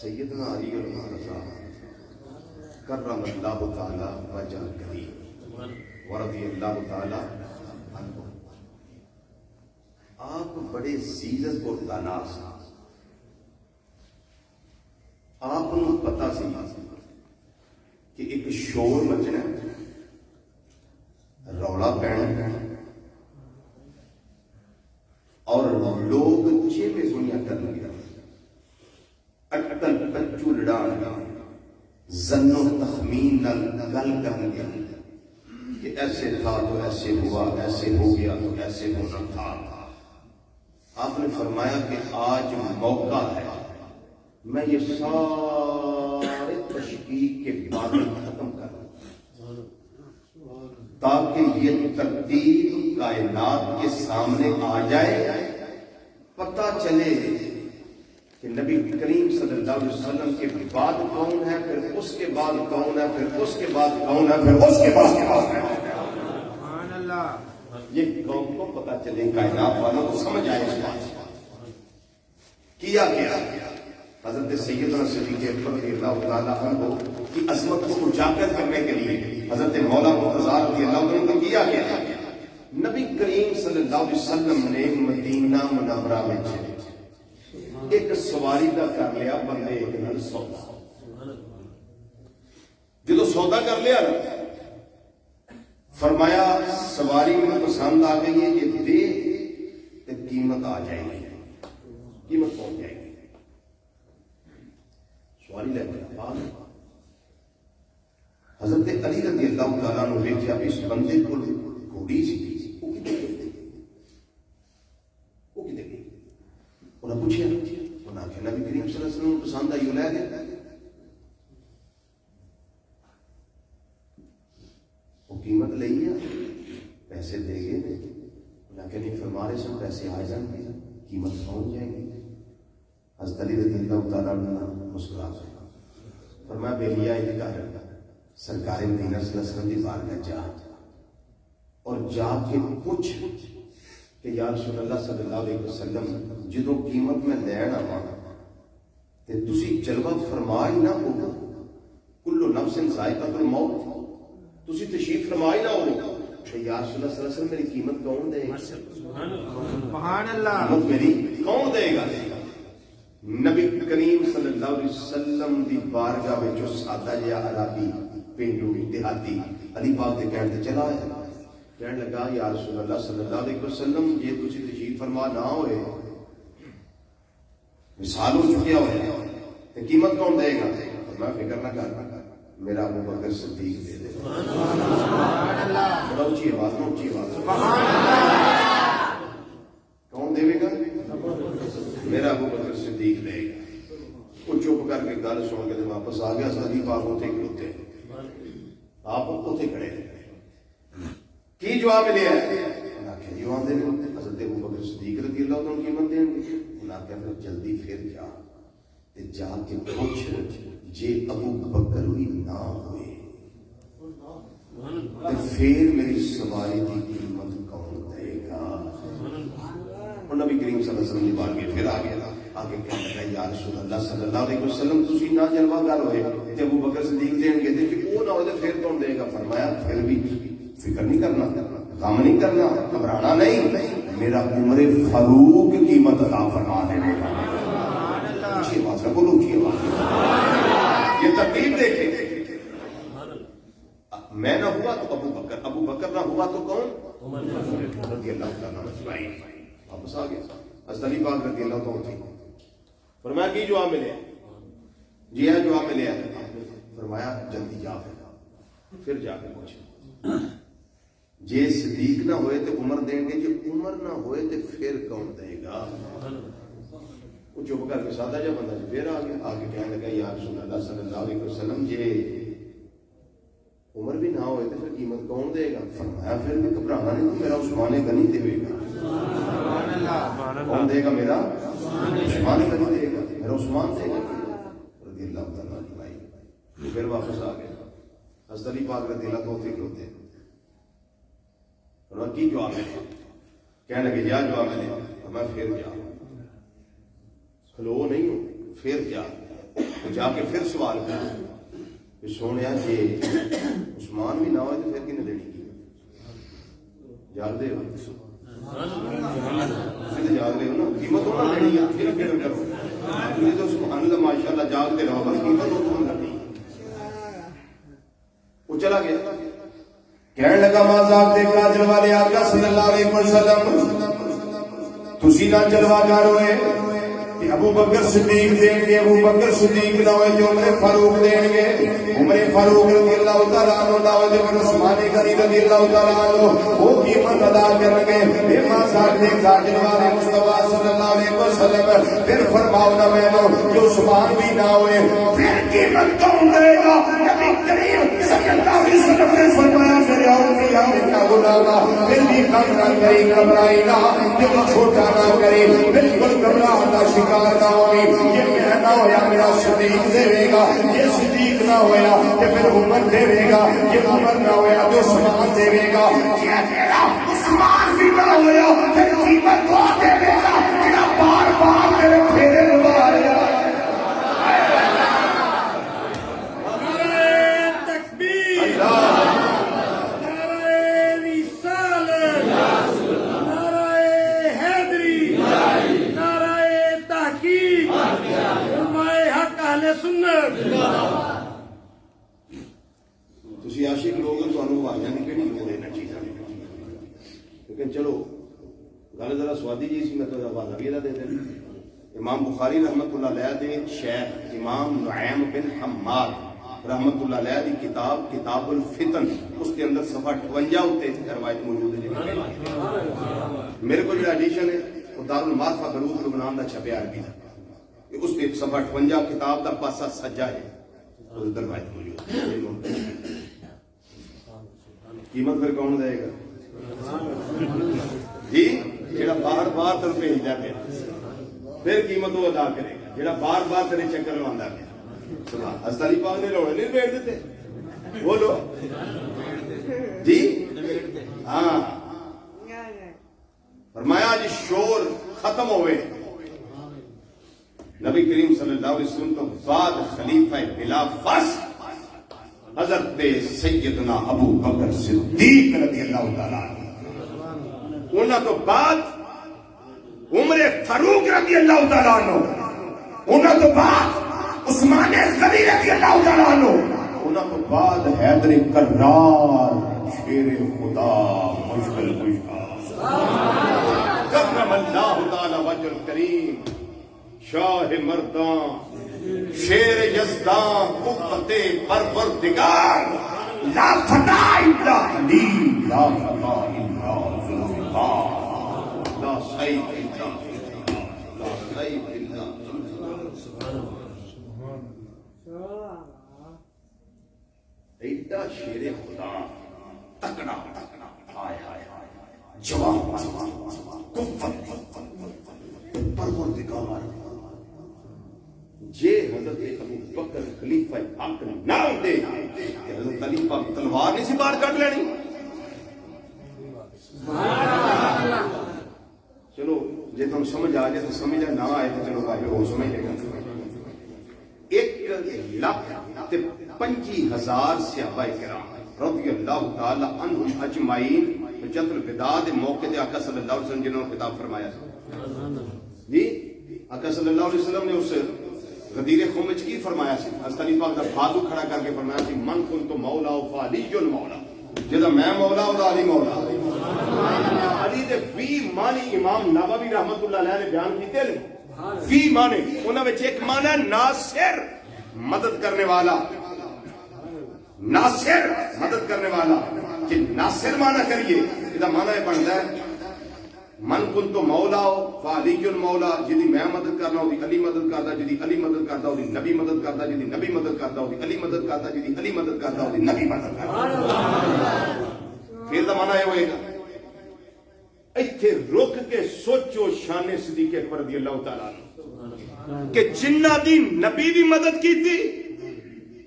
سیدنا علی رضا کرم اللہ تعالی وجہ کریم ورضی اللہ تعالی عنہ، آپ بڑے زیرت اور دانا سے، آپ کو پتا سی کہ ایک شور مچنا، رولا پینا اور لوگ چیمے گوئیاں کرنے گیا، اٹکل پچو لڑان زن و تخمین گل کرنے گیا کہ ایسے تھا تو ایسے ہوا، ایسے ہو گیا تو ایسے ہونا تھا۔ آپ نے فرمایا کہ آج موقع ہے میں یہ سارے تشکیک کے باتیں ختم کروں تاکہ یہ ترتیب کائنات کے سامنے آ جائے، پتہ چلے کہ نبی کریم صلی اللہ علیہ وسلم کے بعد کون ہے، پھر اس کے بعد کون ہے، پھر اس کے بعد کون ہے، پھر اس کے بعد کون ہے۔ سبحان اللہ۔ یہ قوم کو پتہ چلے، کائنات والوں کو سمجھ آئے اس بات کیا گیا۔ حضرت سیدنا صدیق اکبر رضی اللہ تعالیٰ عنہ کی عظمت کو اجاگر کرنے کے لیے حضرت مولا مرتضیٰ رضی اللہ عنہ کو کیا گیا۔ نبی کریم صلی اللہ علیہ وسلم نے مدینہ منورہ میں ایک سواری کا کر لیا بندے ایک نال سودا، جدو سودا کر لیا نا، فرمایا سواری میں پسند آ گئی ہے، یہ دے تو قیمت آ جائے گی، قیمت پہنچ جائے گی۔ سواری لے گیا حضرت علی رضی اللہ تعالیٰ نے دیکھا اس بندے کو گھوڑی سی وہ کتنے گئی، انہیں پوچھا، انہیں آخیا نبی کریم صلی اللہ علیہ وسلم پسند آئی وہ لے گیا۔ وہ قیمت لئی ہے، پیسے دے گئے، انہیں آخیا نہیں فرمارے سن پیسے آ جائیں گے، قیمت پہنچ جائیں گی۔ حضرت علی رضی اللہ تعالیٰ نے مسکرا فرمایا بیلیا انکار سرکار مدینہ صلی اللہ علیہ وسلم کی بارگاہ جا اور جا کے پوچھ کہ یا رسول اللہ صلی اللہ علیہ وسلم جدو قیمت میں لین آواں تے تسی جلوہ فرما ہی نہ ہو، کل نفس ذائقۃ الموت، تسی تشریف فرما ہی نہ ہو کہ یا رسول اللہ صلی اللہ علیہ وسلم میری قیمت کون دے گا، سبحان اللہ۔ قیمت میری کون دے گا۔ نبی کریم صلی اللہ علیہ وسلم دی بارگاہ میں جو سادہ جہا عربی پینڈو دیہاتی علی پاک دے کہنے تے چلا ہے، کہنے لگا یا رسول اللہ صلی اللہ علیہ وسلم یہ تسی تشریف فرما نہ ہوئے، مثال ہو چکیا ہوئے تے قیمت کون دے گا؟ میں فکر نہ کر، میرا ابو بکر صدیق دے دے۔ سبحان اللہ۔ بڑا اونچی آواز میں، اونچی آواز میں۔ سبحان اللہ۔ کون دے گا؟ میرا ابو بکر صدیق دے گا۔ وہ چپ کر کے گل سن کے واپس آ گیا، صدیق آپ اتنے کھڑوتے، آپ اتنے کھڑے کی جواب ملیا؟ جواب دے حضرت ابو بکر صدیق رضی اللہ عنہ قیمت دیں گے، انہوں نے کہا جلدی پھر جا تے جا کے پوچھ جے ابو بکر ہوئی نہ ہوئے تے پھر میری سواری کی قیمت کون دے گا۔ اور نبی کریم صلی اللہ علیہ وسلم کی بارگاہ پھر آ گیا، آگے کہنے لگا یا رسول اللہ صلی اللہ علیہ وسلم تسی نہ جلوہ گر ہوئے تے ابو بکر صدیق دیں گے تے وہ نہ ہوئے پھر کون دے گا؟ فرمایا پھر بھی فکر نہیں کرنا، غم نہیں کرنا، گھبرانا نہیں، میرا عمر فاروق قیمت عطا فرما دے گا۔ اونچی آواز میں بولو، اونچی آواز میں۔ یہ ترتیب دیکھیں، میں نہ ہوا تو ابو بکر، ابو بکر نہ ہوا تو کون؟ عمر رضی اللہ تعالیٰ عنہ۔ واپس آ گیا، حضرت علی پاک رضی اللہ تعالیٰ عنہ۔ فرمایا کی جواب ملے؟ جی ہے جواب ملے۔ فرمایا جلدی جا، پھر جا کے پوچھ جے صدیق نہ ہوئے تو عمر دیں گے، جے عمر نہ ہوئے تو پھر کون دے گا؟ وہ چپ کر کے سادہ جا بندہ پھر آ گیا، آگے کہنے لگا یا رسول اللہ صلی اللہ علیہ وسلم جے عمر بھی نہ ہوئے تو پھر قیمت کون دے گا؟ فرمایا پھر بھی گھبرانا نہیں، تو میرا عثمان غنی دے گا۔ کون دے گا؟ میرا عثمان غنی دے گا، میرا عثمان دے گا رضی اللہ تعالیٰ عنہ۔ پھر واپس آ گیا، حضرت علی پاک رضی اللہ تعالیٰ عنہ ہوتے کی جواب ہے؟ کہنے لگے یا جواب ہے، میں پھر جا، کھلو نہیں ہوں، پھر جا تو جا کے پھر سوال کر کہ سونے جی عثمان بھی نہ ہوئے تو پھر کنے دینی کی جاگ دے ہو جاگ دے ہو نا قیمت ہونا لینی ہے پھر پھر کرو تمہیں تو سبحان اللہ ماشاء اللہ جاگ دے رہو بس قیمت ہو تو کرنی وہ چلا گیا کہنے لگا مازاق دے کاجل والے آقا صلی اللہ علیہ وسلم تسی نہ چلوا کر ہوئے کہ ابو بکر صدیق دیں گے ابو بکر صدیق نہ ہوئے جو عمر فاروق دیں گے عمر فاروق رضی اللہ تعالیٰ عنہ نہ ہوئے جو عثمان غنی رضی اللہ تعالیٰ عنہ وہ قیمت ادا کریں گے اے مازاق دے کاجل والے مصطفیٰ صلی اللہ علیہ وسلم پھر فرماؤ نہ میں جو عثمان بھی نہ ہوئے پھر قیمت کون دے گا نبی کریم صلی اللہ علیہ وسلم نے فرمایا میرے اور میرا غلامہ پھر بھی کم نہ کرے گھبرائی نہ دل چھوٹا نہ کرے بالکل گھبراہٹ کا شکار نہ ہوئی یہ میں نہ ہویا میرا صدیق دے گا یہ صدیق نہ ہویا کہ پھر عمر دے گا یہ عمر نہ ہویا جو عثمان دے گا یہ میرا عثمان بھی نہ ہویا پھر قیمت وہ دے گا میرا بار بار میرے پھیرے لگا رہا تسی عاشق لوگ تانوں آواز نہیں کہڑی لوڑ ہے چیزاں لیکن چلو گل ذرا سوادی جی سی میں تو آواز بھی دے دیں امام بخاری رحمت اللہ علیہ دے شیخ امام نعیم بن حماد رحمت اللہ علیہ دی کتاب کتاب الفتن اس کے اندر صفحہ 58 ہوتے روایت موجود ہے میرے کو جو ایڈیشن ہے وہ دارالمعارف بلوغ لبنان دا چھپیا عربی دا اس پہ صفحہ 58 کتاب دا پاسا سجا ہے اس روایت موجود ہے قیمت پھر کون دے گا جی جڑا بار بار تر پہ ہی جاتے پھر قیمت وہ ادا کرے گا جڑا بار بار تیرے چکر لواندا ہے حضرت علی پاک نے روڑے نہیں بیٹھ دیتے بولو جی ہاں فرمایا جی شور ختم ہوئے نبی کریم صلی اللہ علیہ وسلم تو بعد خلیفہ بلا فصل حضرت سیدنا ابو بکر صدیق رضی اللہ تعالیٰ عنہ انہاں تو بعد عمر فاروق رضی اللہ تعالیٰ عنہ انہاں تو بعد عثمان غنی رضی اللہ تعالیٰ عنہ انہاں تو بعد حیدر کرار شیر خدا مشکل کشا کرم اللہ تعالی وجہ الکریم شاہ مردان شیر یزدان قوت پروردگار لا فتح الا علی لا فتح الا ذوالفقار لا سیف الا لا سیف الا ایڈا شیر خدا تکڑا ہائے ہائے جوان قوت پروردگار جے حضرت ابو بکر خلیفہ حق نہ ہوتے کہ حضرت علی پاک تلوار نہیں سی باہر کٹ لینی چلو جے تم سمجھ آ جائے تو سمجھ نہ آئے تو چلو بھائی وہ سمجھ لے گا 1,25,000 صحابہ کرام رضی اللہ تعالی عنہم اجمعین حجۃ الوداع دے موقع تے آقا صلی اللہ علیہ وسلم جنہوں نے خطاب فرمایا جی آقا صلی اللہ علیہ وسلم نے اس غدیر خم کی فرمایا سی حضرت علی پاک دا بازو کھڑا کر کے فرمایا سی من کنت مولا فعلی مولا جدا میں مولا او علی مولا علی دے فی معنی امام نووی رحمت اللہ علیہ نے بیان کیتے ہیں فی معنی انہاں وچ ایک معنی ناصر مدد کرنے والا ناصر مدد کرنے والا کہ ناصر معنی کریے یہ معنی یہ بنتا ہے من کنت مولا فعلی مولا جدی میں مدد کرنا ہوتی علی مدد کرتا جدی علی مدد کرتا ہوتی نبی مدد کرتا جدی نبی مدد کرتا ہوتی علی مدد کرتا جدی علی مدد کرتا ہوتی نبی مدد کرتا پھر دا معنی یہ ہوئے گا ایتھے رک کے سوچو شان صدیق اکبر رضی اللہ تعالیٰ کہ جنہ دی نبی بھی مدد کی تھی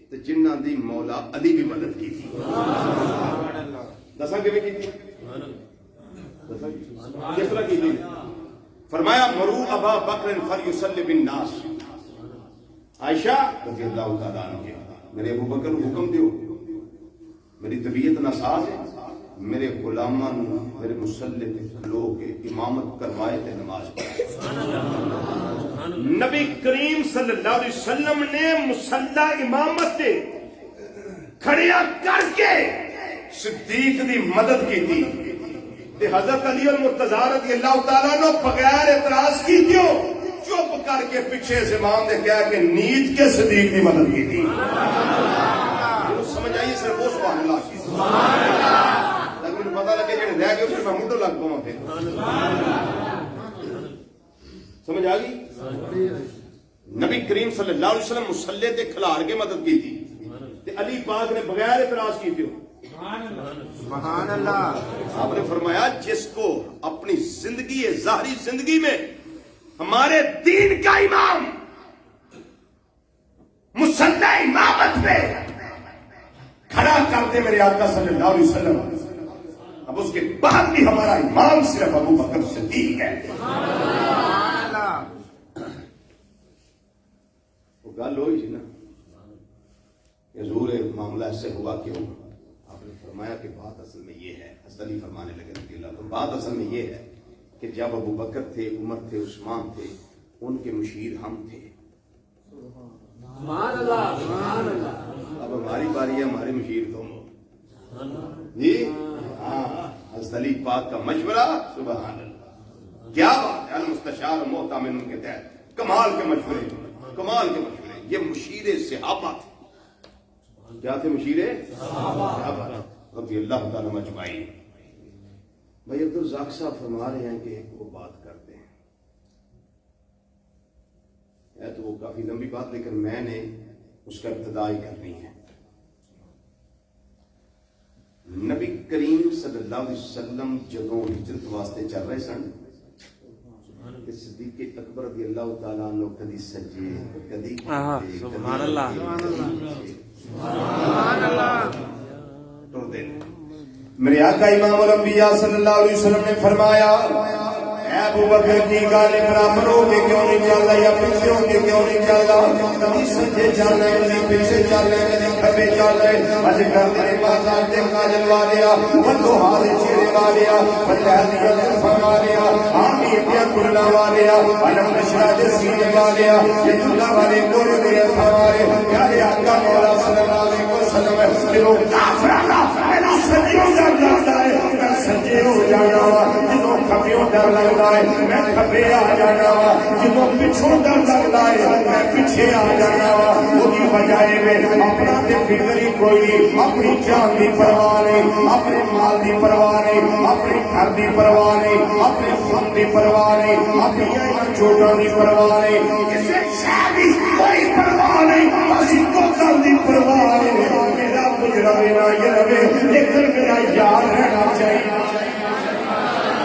تو جنہ دی مولا علی بھی مدد کی تھی دساں کہ کی تھی کس طرح کی تھی فرمایا مرو ابا بکر فلیصلی بالناس عائشہ رضی اللہ تعالیٰ عنہ میرے ابو بکر کو حکم دیو میری طبیعت ناساز ہے میرے غلاماں میرے مصلی تے کھلو کے امامت کروائے تے نماز پڑھائے نبی کریم صلی اللہ علیہ وسلم نے مصلی امامت تے کھڑیا کر کے صدیق دی مدد کی تھی تے حضرت علی المرتضی رضی اللہ تعالیٰ نے بغیر اعتراض کی تھی چپ کر کے پیچھے سے امام نے کہا کہ نیت کے صدیق کی مدد کی تھی سمجھ آئیے صرف وہ سبحان اللہ کی لیکن مجھے پتا لگے کہ رہ گئے اس میں مڈو لگ پاؤں پھر سمجھ آ گئی نبی کریم صلی اللہ علیہ وسلم مصلی تے کھلار کے مدد کی تھی تے علی پاک نے بغیر اعتراض کی تھی سبحان اللہ آپ نے فرمایا جس کو اپنی زندگی ظاہری زندگی میں ہمارے دین کا امام مصلی امامت پہ کھڑا کرتے میرے آقا صلی اللہ علیہ وسلم اب اس کے بعد بھی ہمارا امام صرف ابو بکر صدیق ہے وہ گل ہوئی تھی نا حضور معاملہ ایسے ہوا کیوں آپ نے فرمایا کہ بات اصل میں یہ ہے حضرت علی فرمانے لگے رضی اللہ عنہ بات اصل میں یہ ہے کہ جب ابو بکر تھے عمر تھے عثمان تھے ان کے مشیر ہم تھے سبحان اللہ سبحان اللہ اب ہماری باری ہے ہمارے مشیر تم جی ہاں حضرت علی پاک کا مشورہ سبحان اللہ کیا بات ہے المستشار محتمن کے تحت کمال کے مشورے یہ مشیر صحابہ تھے کیا تھے مشیر صحابہ رضی اللہ تعالیٰ مجمعین بھائی عبد الرزاق صاحب فرما رہے ہیں کہ وہ بات کرتے ہیں ہے تو وہ کافی لمبی بات لیکن میں نے اس کا ابتدا ہی کرنی ہے نبی کریم صلی اللہ علیہ وسلم جدوں ہجرت واسطے چل رہے سن صدیق اکبر رضی اللہ تعالیٰ عنہ کدی سجے کدی سبحان اللہ سبحان اللہ میرے آقا امام الانبیاء صلی اللہ علیہ وسلم نے فرمایا اے ابو بکر کی گالی برابر ہو کے کیوں نہیں چل رہا یا پیچھے ہو کے کیوں نہیں چل رہا کبھی سجے چل رہے کبھی پیچھے چل رہے کبھی کھبے چل رہے اج کل میرے بازار دے کاجل والیا بندو حال چہرے والیا بندہ دیا فرما لیا آمی دیا کلا والیا علم نشرہ دے سینے والیا یہ اللہ والے گولے دے فرمائے پیارے آقا مولا صلی اللہ علیہ وسلم کہ کافرانا میرا سجیوں ڈر لگتا ہے میں سجے ہو جانا وا جنوں کھبیوں ڈر لگتا ہے میں کھبے آ جانا وا جنوں پچھوں ڈر لگتا ہے میں پیچھے آ جانا وا وہی وجہ ہے اپنا تے فکر ہی کوئی نہیں اپنی جان دی پرواہ نہیں اپنے مال دی پرواہ نہیں اپنے گھر دی پرواہ نہیں اپنے خون دی پرواہ نہیں اپنی چوٹوں دی پرواہ نہیں کسی شے دی کوئی پرواہ نہیں اسی کو کل دی پرواہ نہیں میرا گزرا میرا یہ رہے لیکن میرا یار رہنا چاہیے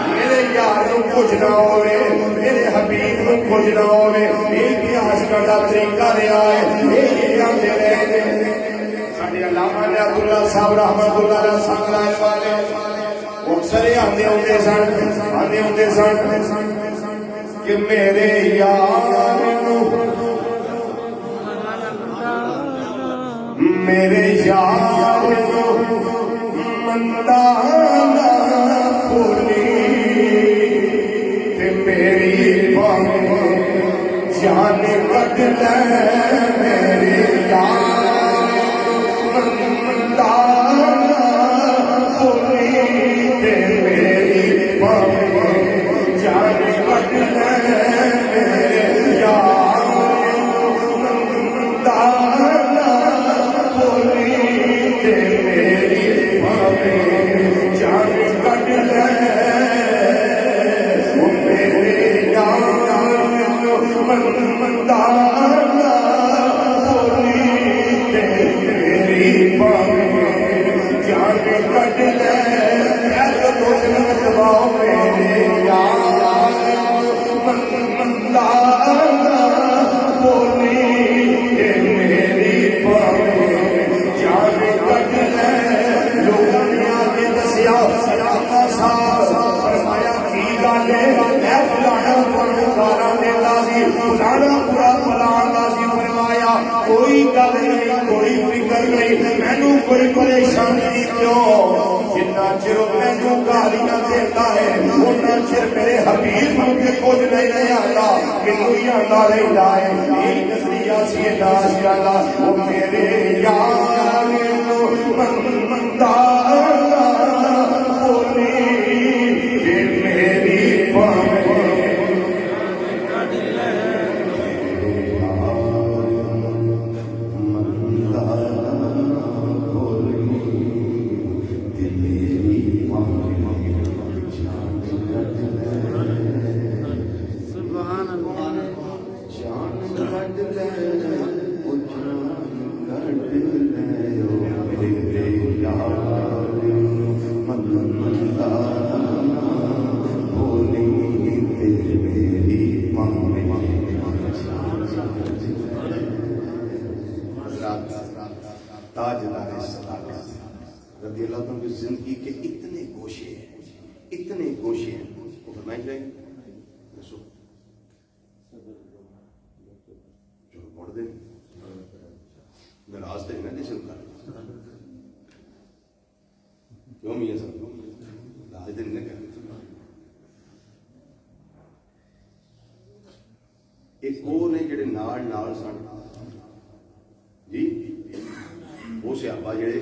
میرے یار کو کچھ نہ ہوئے میرے حبیب کو کچھ نہ ہوئے ایک عاشق کا طریقہ دیا ہے یہ آتے رہے ساڈے علامہ نے عبداللہ صاحب رحمۃ اللہ علیہ سنگلائن والے اکثر آندے ہوندے سن کہ میرے یار میرے یار مندہ نہ بھولی تے میری باہیں جان کٹ لے میرے یار مندہ نہ بھولی تے میری باہیں جان کٹ لے میرے یار مندہ جان کٹ لے میرے یار مندہ میری باہیں جان کٹ لے میرے یار مندہ بولی میری باہیں جان کٹ لے لوگوں نے آگے دسیا سلاما صاحب فرمایا کی گل ہے اے فلانا تھانوں گالاں دیندا سی فلانا برا فلاں دا سی فرمایا گئی مینوں کوئی پریشانی نہیں کیوں جنہ چر مینوں گالیاں دیتا ہے اُنہ چر میرے حبیب کے کچھ نہیں آتا مینوں ہی آتا رہتا ہے یہ نظریہ سی ناشیالا وہ میرے یار بندہ بولی میری پاوے رضی اللہ عنہ کی زندگی کے اتنے گوشے ہیں وہ فرمائیں گے جو پڑھ دیں میں راستے میں نہیں سن کر کیوں بھی یہ سب راج دن نہیں کرتے ایک وہ نے جڑے نال سن جی وہ سیاپا جڑے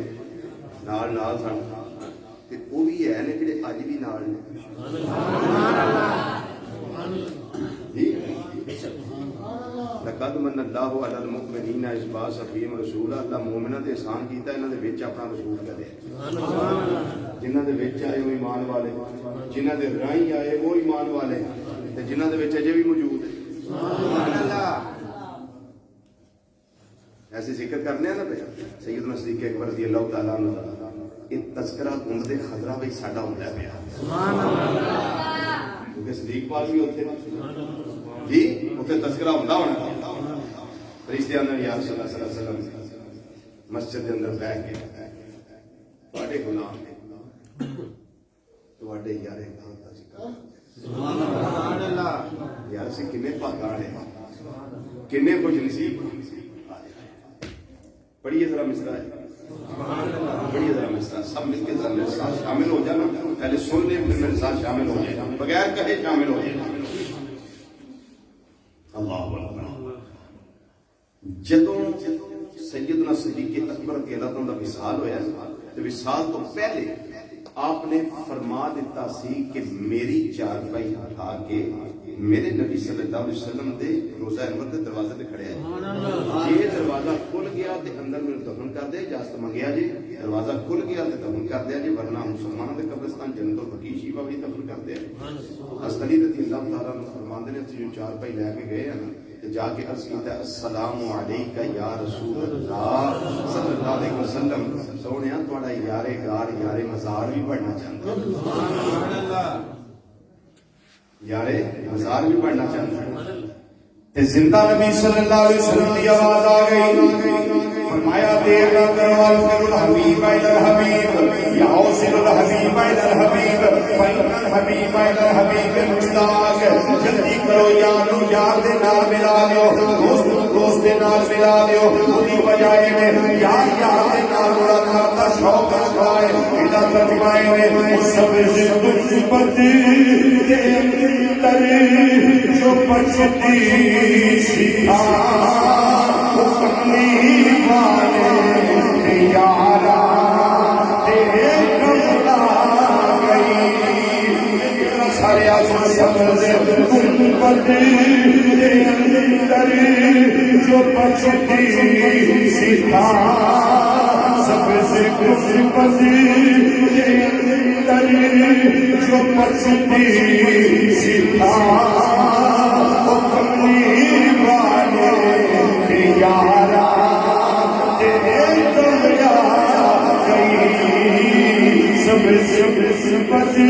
نال سن تے وہ بھی ہے نے جڑے اج بھی نال نے جی لقد من اللہ علی المؤمنین اذ بعث فیہم رسولا اللہ مومناں تے احسان کیتا انہاں دے وچ اپنا رسول کھڑیا جنہاں دے وچ آئے وہ ایمان والے جنہاں دے راہیں آئے وہ ایمان والے تے جنہاں دے وچ اجے بھی موجود ہے سبحان اللہ ایسے ذکر کرنے ہیں نا پہ سیدنا صدیق اکبر رضی اللہ تعالیٰ عنہ یہ تذکرہ گنج دے خطرہ بھی ساڈا ہوندا پیا سبحان اللہ کیونکہ صدیق پاک بھی ہوتے جی اوتھے تذکرہ ہوندا ہونا فرشتے اندر یا رسول اللہ صلی اللہ علیہ وسلم مسجد دے اندر بیٹھ کے تواڈے غلام نے تواڈے یارے گاں دا ذکر سبحان اللہ یار سے کنے پاکانے کنے کچھ نصیب پڑھیے ذرا مصرع ہے پڑھیے ذرا مصرع سب مل کے ذرا میرے ساتھ شامل ہو جانا پہلے سن لیں پھر میرے ساتھ شامل ہو جائے بغیر کہے شامل ہو جائے اللہ اکبر جدوں سیدنا صدیق اکبر رضی اللہ عنہ دا وصال ہویا تو وصال تو پہلے آپ نے فرما دیتا سی کہ میری چارپائی اٹھا کے میرے نبی صلی اللہ علیہ وسلم دے روزہ انور دے دروازے تے کھڑے ہیں یہ دروازہ کھل گیا تے اندر میں دفن کر دے اجازت منگیا جی دروازہ کھل گیا تے دفن کر دیا جی ورنہ مسلمانوں دے قبرستان جنت البقیع شیوا بھی دفن کر دیا حضرت علی رضی اللہ تعالیٰ عنہ فرماندے نے جو چارپائی لے کے گئے ہیں تے جا کے عرض کیتا السلام علیکہ یا رسول اللہ صلی اللہ علیہ وسلم سونیا تہاڈا یار غار یار مزار بھی پڑھنا چاہتا سبحان اللہ یارے مزار بھی پڑھنا چاہتا ہے زندہ نبی صلی اللہ علیہ وسلم کی آواز آ گئی فرمایا دیر نہ کرو الفر الحبیب الى الحبیب یا اوصل الحبیب الى الحبیب فإن الحبیب الى الحبیب مشتاق جلدی کرو یارو یار دے نال ملا لیو دوست دوست دے نال ملا لیو اسی بجائے میں یار یار دے نال ملاقات کا شوق رکھا ہے ادا ترجمائے میں سب سے کچھ پتی جو پچھتی سیکھا اپنی والے یارا تیرے کملا گئی سارے آسان سمجھے کن پتی جو پچھتی سیکھا سب سے کچھ پتی جو پچھتی سیکھا اپنی والے یارا تیرے کملا گئی سب سے پتی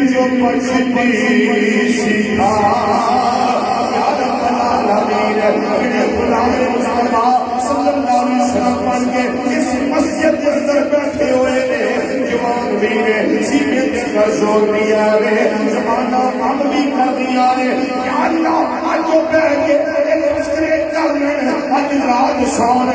جو پچھتی سیکھا صلی اللہ علیہ وسلم بن کے اس مسجد کے اندر بیٹھے ہوئے نے جوان بھی نے سینے کے اندر زور دیا ہے زمانہ کم بھی کر دیا ہے یا اللہ آج جو بیٹھ کے ایک مسکرے کر لیں آج رات سون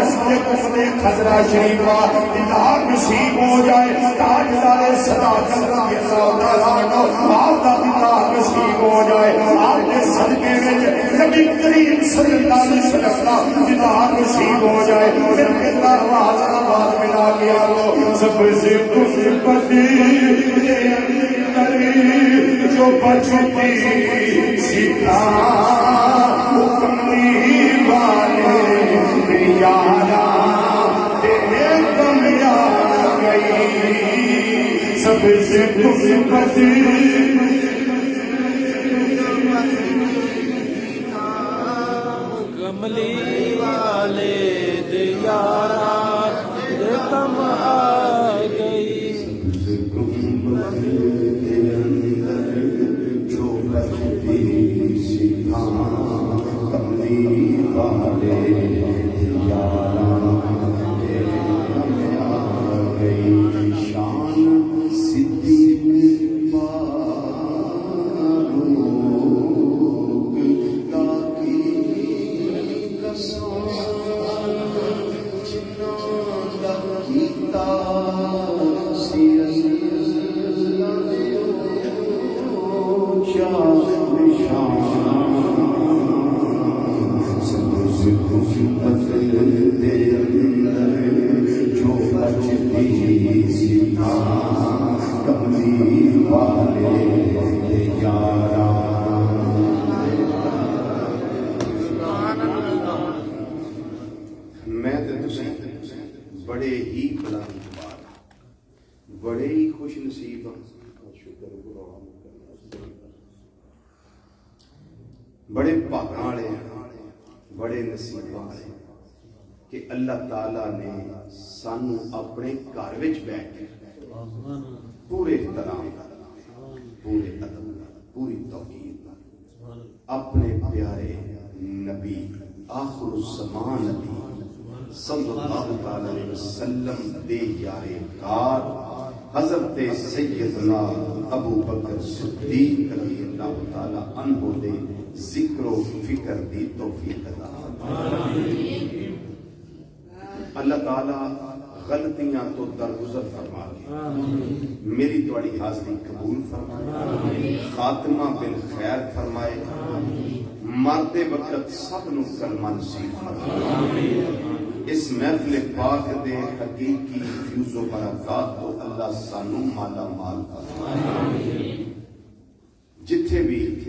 جے خزرہ شریفہ دیدار نصیب ہو جائے تاجدار صداقت رضی اللہ تعالیٰ عنہ آپ دا دیدار نصیب ہو جائے آپ کے صدقے میں نبی کریم صلی اللہ علیہ وسلم کا دیدار نصیب ہو جائے پھر کتنا آواز ملا کے آلو سب سے خوشبتی جو بچتی سیتا کملی والے یارا تیرے کم یار گئی سب سے خوشبتی کملی والے دیارا دے کم آ گئی بڑے ہی بڑے ہی خوش نصیب بڑے بھاگاں والے بڑے نصیب والے کہ اللہ تعالیٰ نے سانو اپنے گھر وچ بیٹھ کے پورے احترام پورے ادب پوری توقیر اپنے پیارے نبی آخر الزمان نبی صلی اللہ تعالی علیہ وسلم دے یارے کار حضرت سیدنا ابو بکر صدیق رضی اللہ تعالی عنہ دے ذکر و فکر دی توفیق عطا اللہ تعالی غلطیاں تو درگزر فرما کے میری تواڈی حاضری قبول فرمائے خاتمہ بالخیر فرمائے مرتے وقت سب نو کلمہ نصیب فرمائے اس محفل پاک دے حقیقی فیوز و برکات تو اللہ سانو مالا مال فرمائے جتھے بھی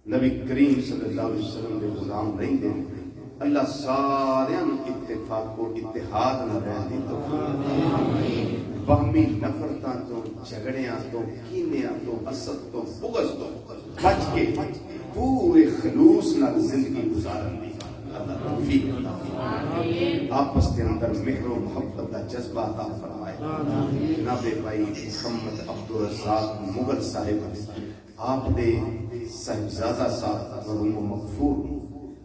نبی کریم صلی اللہ علیہ وسلم دے غلام رہندے اللہ ساریاں اتفاق و اتحاد نہ رہن دی توفیق باہمی نفرتاں تو جھگڑیاں تو کینیاں تو حسد تو بغض تو بچ کے پورے خلوص نال زندگی گزارن دی اللہ توفیق عطا فرمائے آپس کے اندر مہر و محبت کا جذبہ عطا فرمائے جناب بھائی محمد عبدالرزاق مغل صاحب آپ دے صاحبزادہ صاحب مرحوم مغفور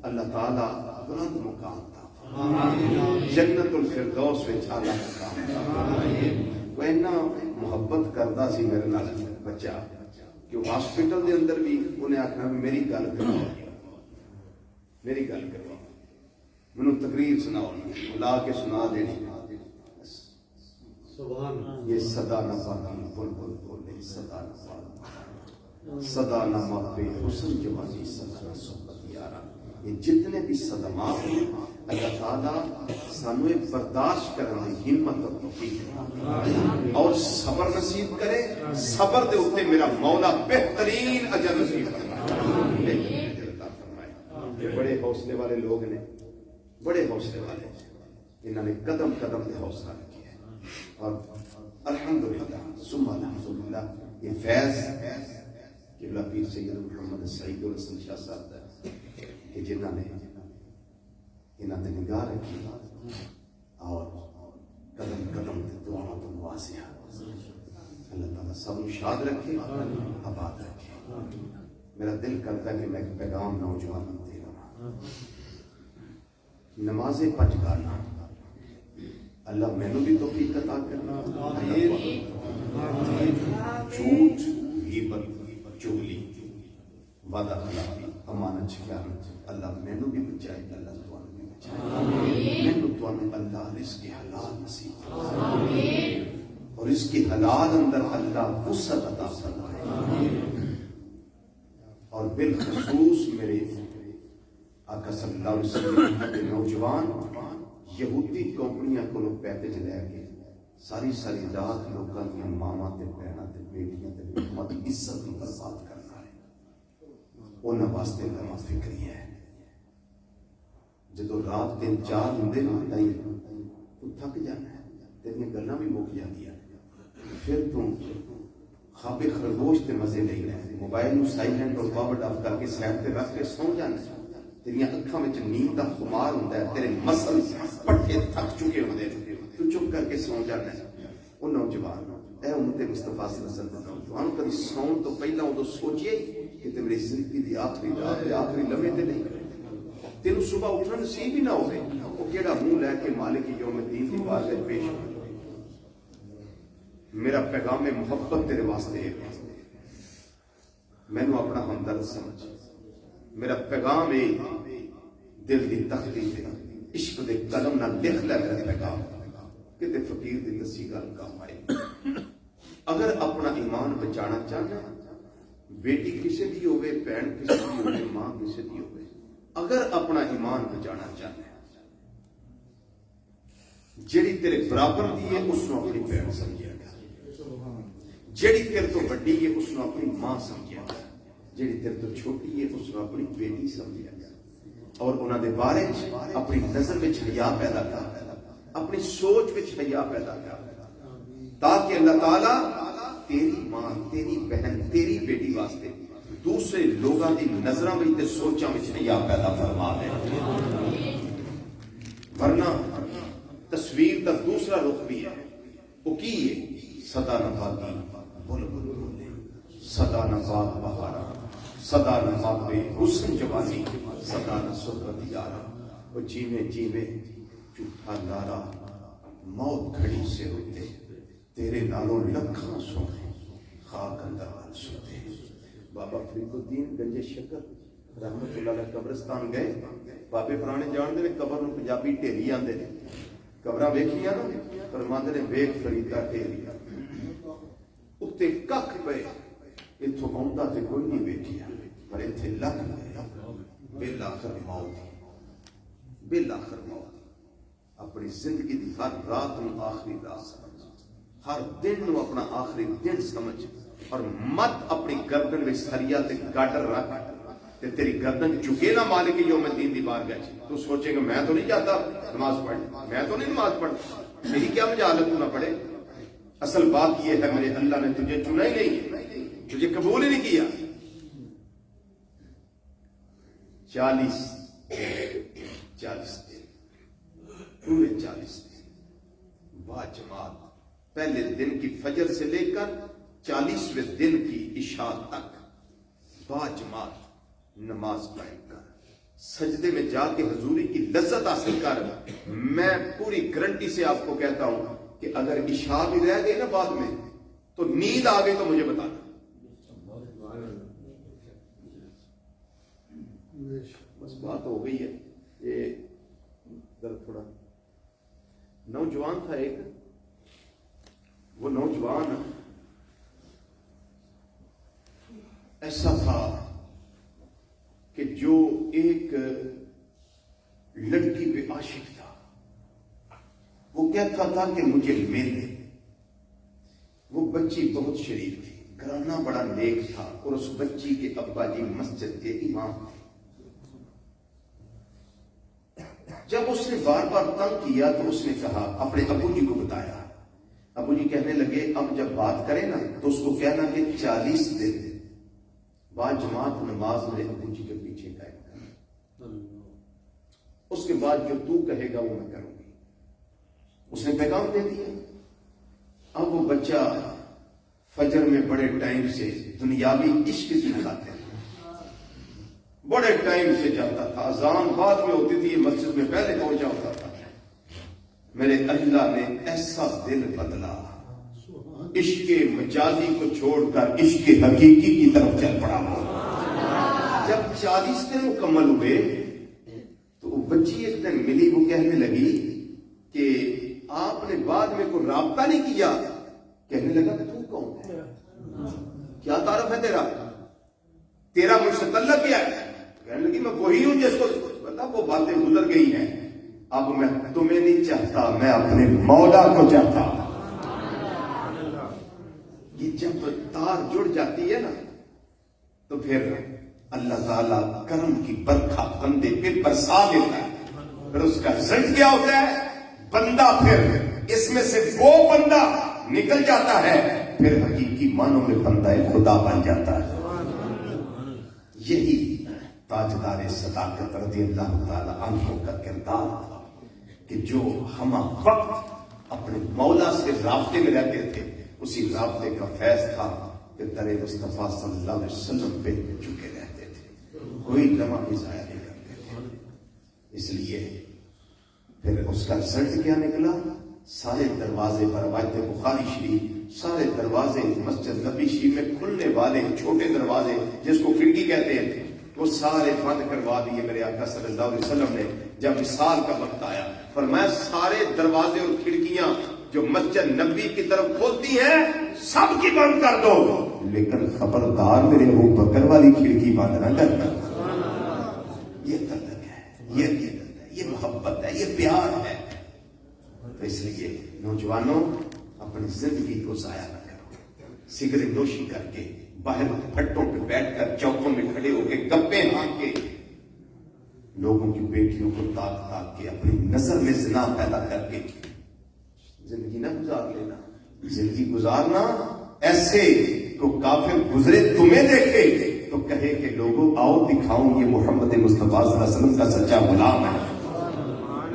اللہ تعالیٰ بلند مقام تھا جنت الفردوس وچ اعلیٰ مقام تھا وہ اتنا محبت کرتا سی میرے نال بچہ کہ ہاسپٹل دے اندر بھی انہیں آخنا میری گل کرو میری گل کرو مینوں تقریر سناؤ لا کے سنا دینی یہ صدا نہ پاکی بلبل بولے صدا نہ پاکی صدا نہ ماپے حسن جوانی صدا نہ صحبت یارا یہ جتنے بھی صدمات ہیں اللہ تعالیٰ سانو برداشت کرنے کی ہمت اور توفیق اور صبر نصیب کرے صبر دے اوپر میرا مولا بہترین اجر نصیب فرمائے بڑے حوصلے والے لوگ نے بڑے حوصلے والے انہوں نے قدم قدم پہ حوصلہ رکھا ہے اور الحمدللہ ثم الحمدللہ یہ فیض قبلہ پیر سید محمد سعید الحسن شاہ صاحب کہ جنہوں نے انہوں نے نگاہ رکھی اور قدم قدم پہ دعا تو نوازیا اللہ تعالیٰ سب شاد رکھے آباد رکھے میرا دل کرتا ہے کہ میں ایک پیغام نوجوان دے رہا نمازیں پچ کرنا اللہ میں نے بھی توفیق عطا کرنا جھوٹ غیبت چغلی وعدہ خلافی امانت شکایت اللہ میں نے بھی بچائے اللہ تعالیٰ بھی بچائے میں اللہ رزق حلال نصیب فرمائے اور اس کے حلال اندر اللہ وسعت عطا فرمائے اور بالخصوص میرے آقا صلی اللہ علیہ وسلم کے نوجوان یہودی کمپنیاں کو پیکج لے کے ساری رات لوگوں دیا ماواں تے بہناں تے بیٹیاں تے امت کی عزت نوں برباد کرنا ہے انہاں واسطے لما فکری ہے جدو رات دن 4 ہوندے نا تو تھک جانا ہے تیریاں گلاں بھی مک جاندیاں پھر تو خواب خرگوش تے مزے نہیں رہے موبائل نو سائلنٹ اور پاور آف کر کے سائڈ تے رکھ کے سو جانا تیریاں اکھاں وچ نیند دا خمار ہوندا ہے تیرے مسل پٹھے تھک چکے ہوندے تو چپ کر کے سو جانا ہے وہ نوجوان اے امت مصطفیٰ صلی اللہ علیہ وسلم نوجوان کبھی سون تو پہلا ادو سوچیے کہ تے میری زندگی دی آخری رات آخری لمحے تے نہیں تینوں صبح اٹھنا نصیب ہی نہ ہوئے وہ کیڑا منہ لے کے مالک یوم الدین دی بارگاہ پیش ہو میرا پیغام محبت تیرے واسطے ہے میں اپنا ہمدرد سمجھ میرا پیغام ہے دل دی تختی تے عشق دے قلم نہ لکھ لے میرا پیغام کہ فقیر دی دسی گل کام آئے اگر اپنا ایمان بچانا چاہنا بیٹی کسی دی ہوئے بہن کسی دی ہوئے ماں کسی دی ہوئے اگر اپنا ایمان بچانا چاہنا جیڑی تیرے برابر دی ہے اس نے اپنی بہن سمجھیا جیڑی تیرے تو بڑی ہے اس نے اپنی ماں سمجھیا جیڑی تیرے تو چھوٹی ہے اس نے اپنی بیٹی سمجھیا اور انہاں دے بارے اپنی نظر وچ حیا پیدا کر اپنی سوچ وچ حیا پیدا کر تاکہ اللہ تعالیٰ تیری ماں تیری بہن تیری بیٹی واسطے دوسرے لوگاں دی نظراں وچ تے سوچاں وچ حیا پیدا فرما دے ورنہ تصویر دا دوسرا رخ بھی ہے وہ کی ہے صدا نباتی بلبل بولے صدا نبات بہارا صدا نبات بے حسن جوانی صدا نہ صحبت یارا وہ جیوے جیوے جھوٹا نارا موت کھڑی سے ہوتے تیرے نالوں لکھاں سونے خاک اندر وال سوتے بابا فرید الدین گنج شکر رحمت اللہ علیہ قبرستان گئے بابے پرانے جان دے قبر نو پنجابی ٹھیری آندے نے قبراں ویکھیاں نا فرماندے نے ویکھ فریدا ٹھیری اتنے ککھ پے اتوں آؤں تے کوئی نہیں ویکھیا پر اتنے لکھ پے بالآخر موت بالآخر موت اپنی زندگی دی ہر رات نو آخری رات سمجھ ہر دن نو اپنا آخری دن سمجھ اور مت اپنی گردن میں سریا تے گاٹر رکھ تے تیری گردن جھکے نہ مالک یوم الدین دی بارگاہ تو سوچے گا میں تو نہیں جاتا نماز پڑھ میں تو نہیں نماز پڑھتا میری کیا مجالت نہ پڑے اصل بات یہ ہے میرے اللہ نے تجھے چنا ہی نہیں تجھے قبول ہی نہیں کیا 40 دن پورے 40 دن با جماعت پہلے دن کی فجر سے لے کر 40ویں دن کی عشاء تک با جماعت نماز قائم کر سجدے میں جا کے حضوری کی لذت حاصل کر میں پوری گارنٹی سے آپ کو کہتا ہوں کہ اگر عشاء بھی رہ گئی نا بعد میں تو نیند آ گئی تو مجھے بتانا بس بات ہو گئی ہے یہ تھوڑا نوجوان تھا ایک وہ نوجوان ایسا تھا کہ جو ایک لڑکی پہ عاشق تھا وہ کہتا تھا کہ مجھے مل وہ بچی بہت شریف تھی گھرانہ بڑا نیک تھا اور اس بچی کے ابا جی مسجد کے امام تھے جب اس نے بار بار تنگ کیا تو اس نے کہا اپنے ابو جی کو بتایا ابو جی کہنے لگے اب جب بات کرے نا تو اس کو کہنا کہ 40 دن بعد جماعت نماز میرے ابو جی کے پیچھے قائم کر اس کے بعد جو تو کہے گا وہ میں کروں گی اس نے پیغام دے دیا اب وہ بچہ فجر میں بڑے ٹائم سے دنیاوی عشق دکھاتے ہیں بڑے ٹائم سے جاتا تھا اذان بعد میں ہوتی تھی مسجد میں پہلے پہنچا ہوتا تھا میرے اللہ نے ایسا دل بدلا عشق مجازی کو چھوڑ کر عشق حقیقی کی طرف چل پڑا جب 40 دن مکمل ہوئے تو وہ بچی ایک دن ملی وہ کہنے لگی کہ آپ نے بعد میں کوئی رابطہ نہیں کیا. کہنے لگا تو کون ہے؟ کیا تعارف ہے تیرا مجھ سے تعلق کیا ہے؟ کہنے لگی میں وہی ہوں جس کو پتا وہ باتیں گزر گئی ہیں. اب میں تمہیں نہیں چاہتا، میں اپنے مولا کو چاہتا ہوں. یہ جب تار جڑ جاتی ہے نا تو پھر اللہ تعالیٰ کرم کی برکھا بندے پہ برسا دیتا ہے. پھر اس کا رزلٹ کیا ہوتا ہے؟ بندہ پھر اس میں سے وہ بندہ نکل جاتا ہے، پھر حقیقی معنوں میں بندہ خدا بن جاتا ہے. یہی تاجدار صداقت رضی اللہ تعالی عنہ کا کردار تھا کہ جو ہم وقت اپنے مولا سے رابطے میں رہتے تھے، اسی رابطے کا فیض تھا کہ در مصطفیٰ صلی اللہ علیہ وسلم پہ جھکے رہتے تھے، کوئی لمحہ بھی ضائع نہیں کرتے تھے. اس لیے پھر اس کا رزلٹ کیا نکلا؟ سارے دروازے پر روایت بخاری شریف، سارے دروازے مسجد نبی شریف میں کھلنے والے چھوٹے دروازے جس کو کھڑکی کہتے ہیں وہ سارے بند کروا دیے میرے آقا صلی اللہ علیہ وسلم نے. جب وصال کا وقت آیا فرمایا سارے دروازے اور کھڑکیاں جو مسجد نبی کی طرف کھولتی ہیں سب کی بند کر دو، لیکن خبردار میرے ابو بکر والی کھڑکی بند نہ کرنا. یہ تعلق ہے، یہ عقیدت ہے، یہ محبت ہے، یہ پیار ہے. تو اس لیے نوجوانوں اپنی زندگی کو ضائع نہ کرو. سگریٹ نوشی کر کے، باہر پھٹوں پہ بیٹھ کر، چوکوں میں کھڑے ہو کے، گپے ہانک کے، لوگوں کی بیٹیوں کو تاک تاک کے، اپنی نظر میں زنا پیدا کر کے زندگی نہ گزار لینا. زندگی گزارنا ایسے کو کافر گزرے تمہیں دیکھے تو کہے کہ لوگوں آؤ دکھاؤں یہ محمد مصطفیٰ صلی اللہ علیہ وسلم کا سچا غلام ہے.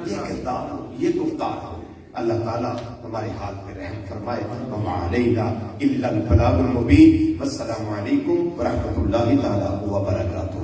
یہ کردار ہو، یہ گفتار ہو. اللہ تعالیٰ ہمارے حال پہ رحم فرمائے. وما علینا الا البلاغ المبین. والسلام علیکم ورحمۃ اللہ تعالی وبرکاتہ.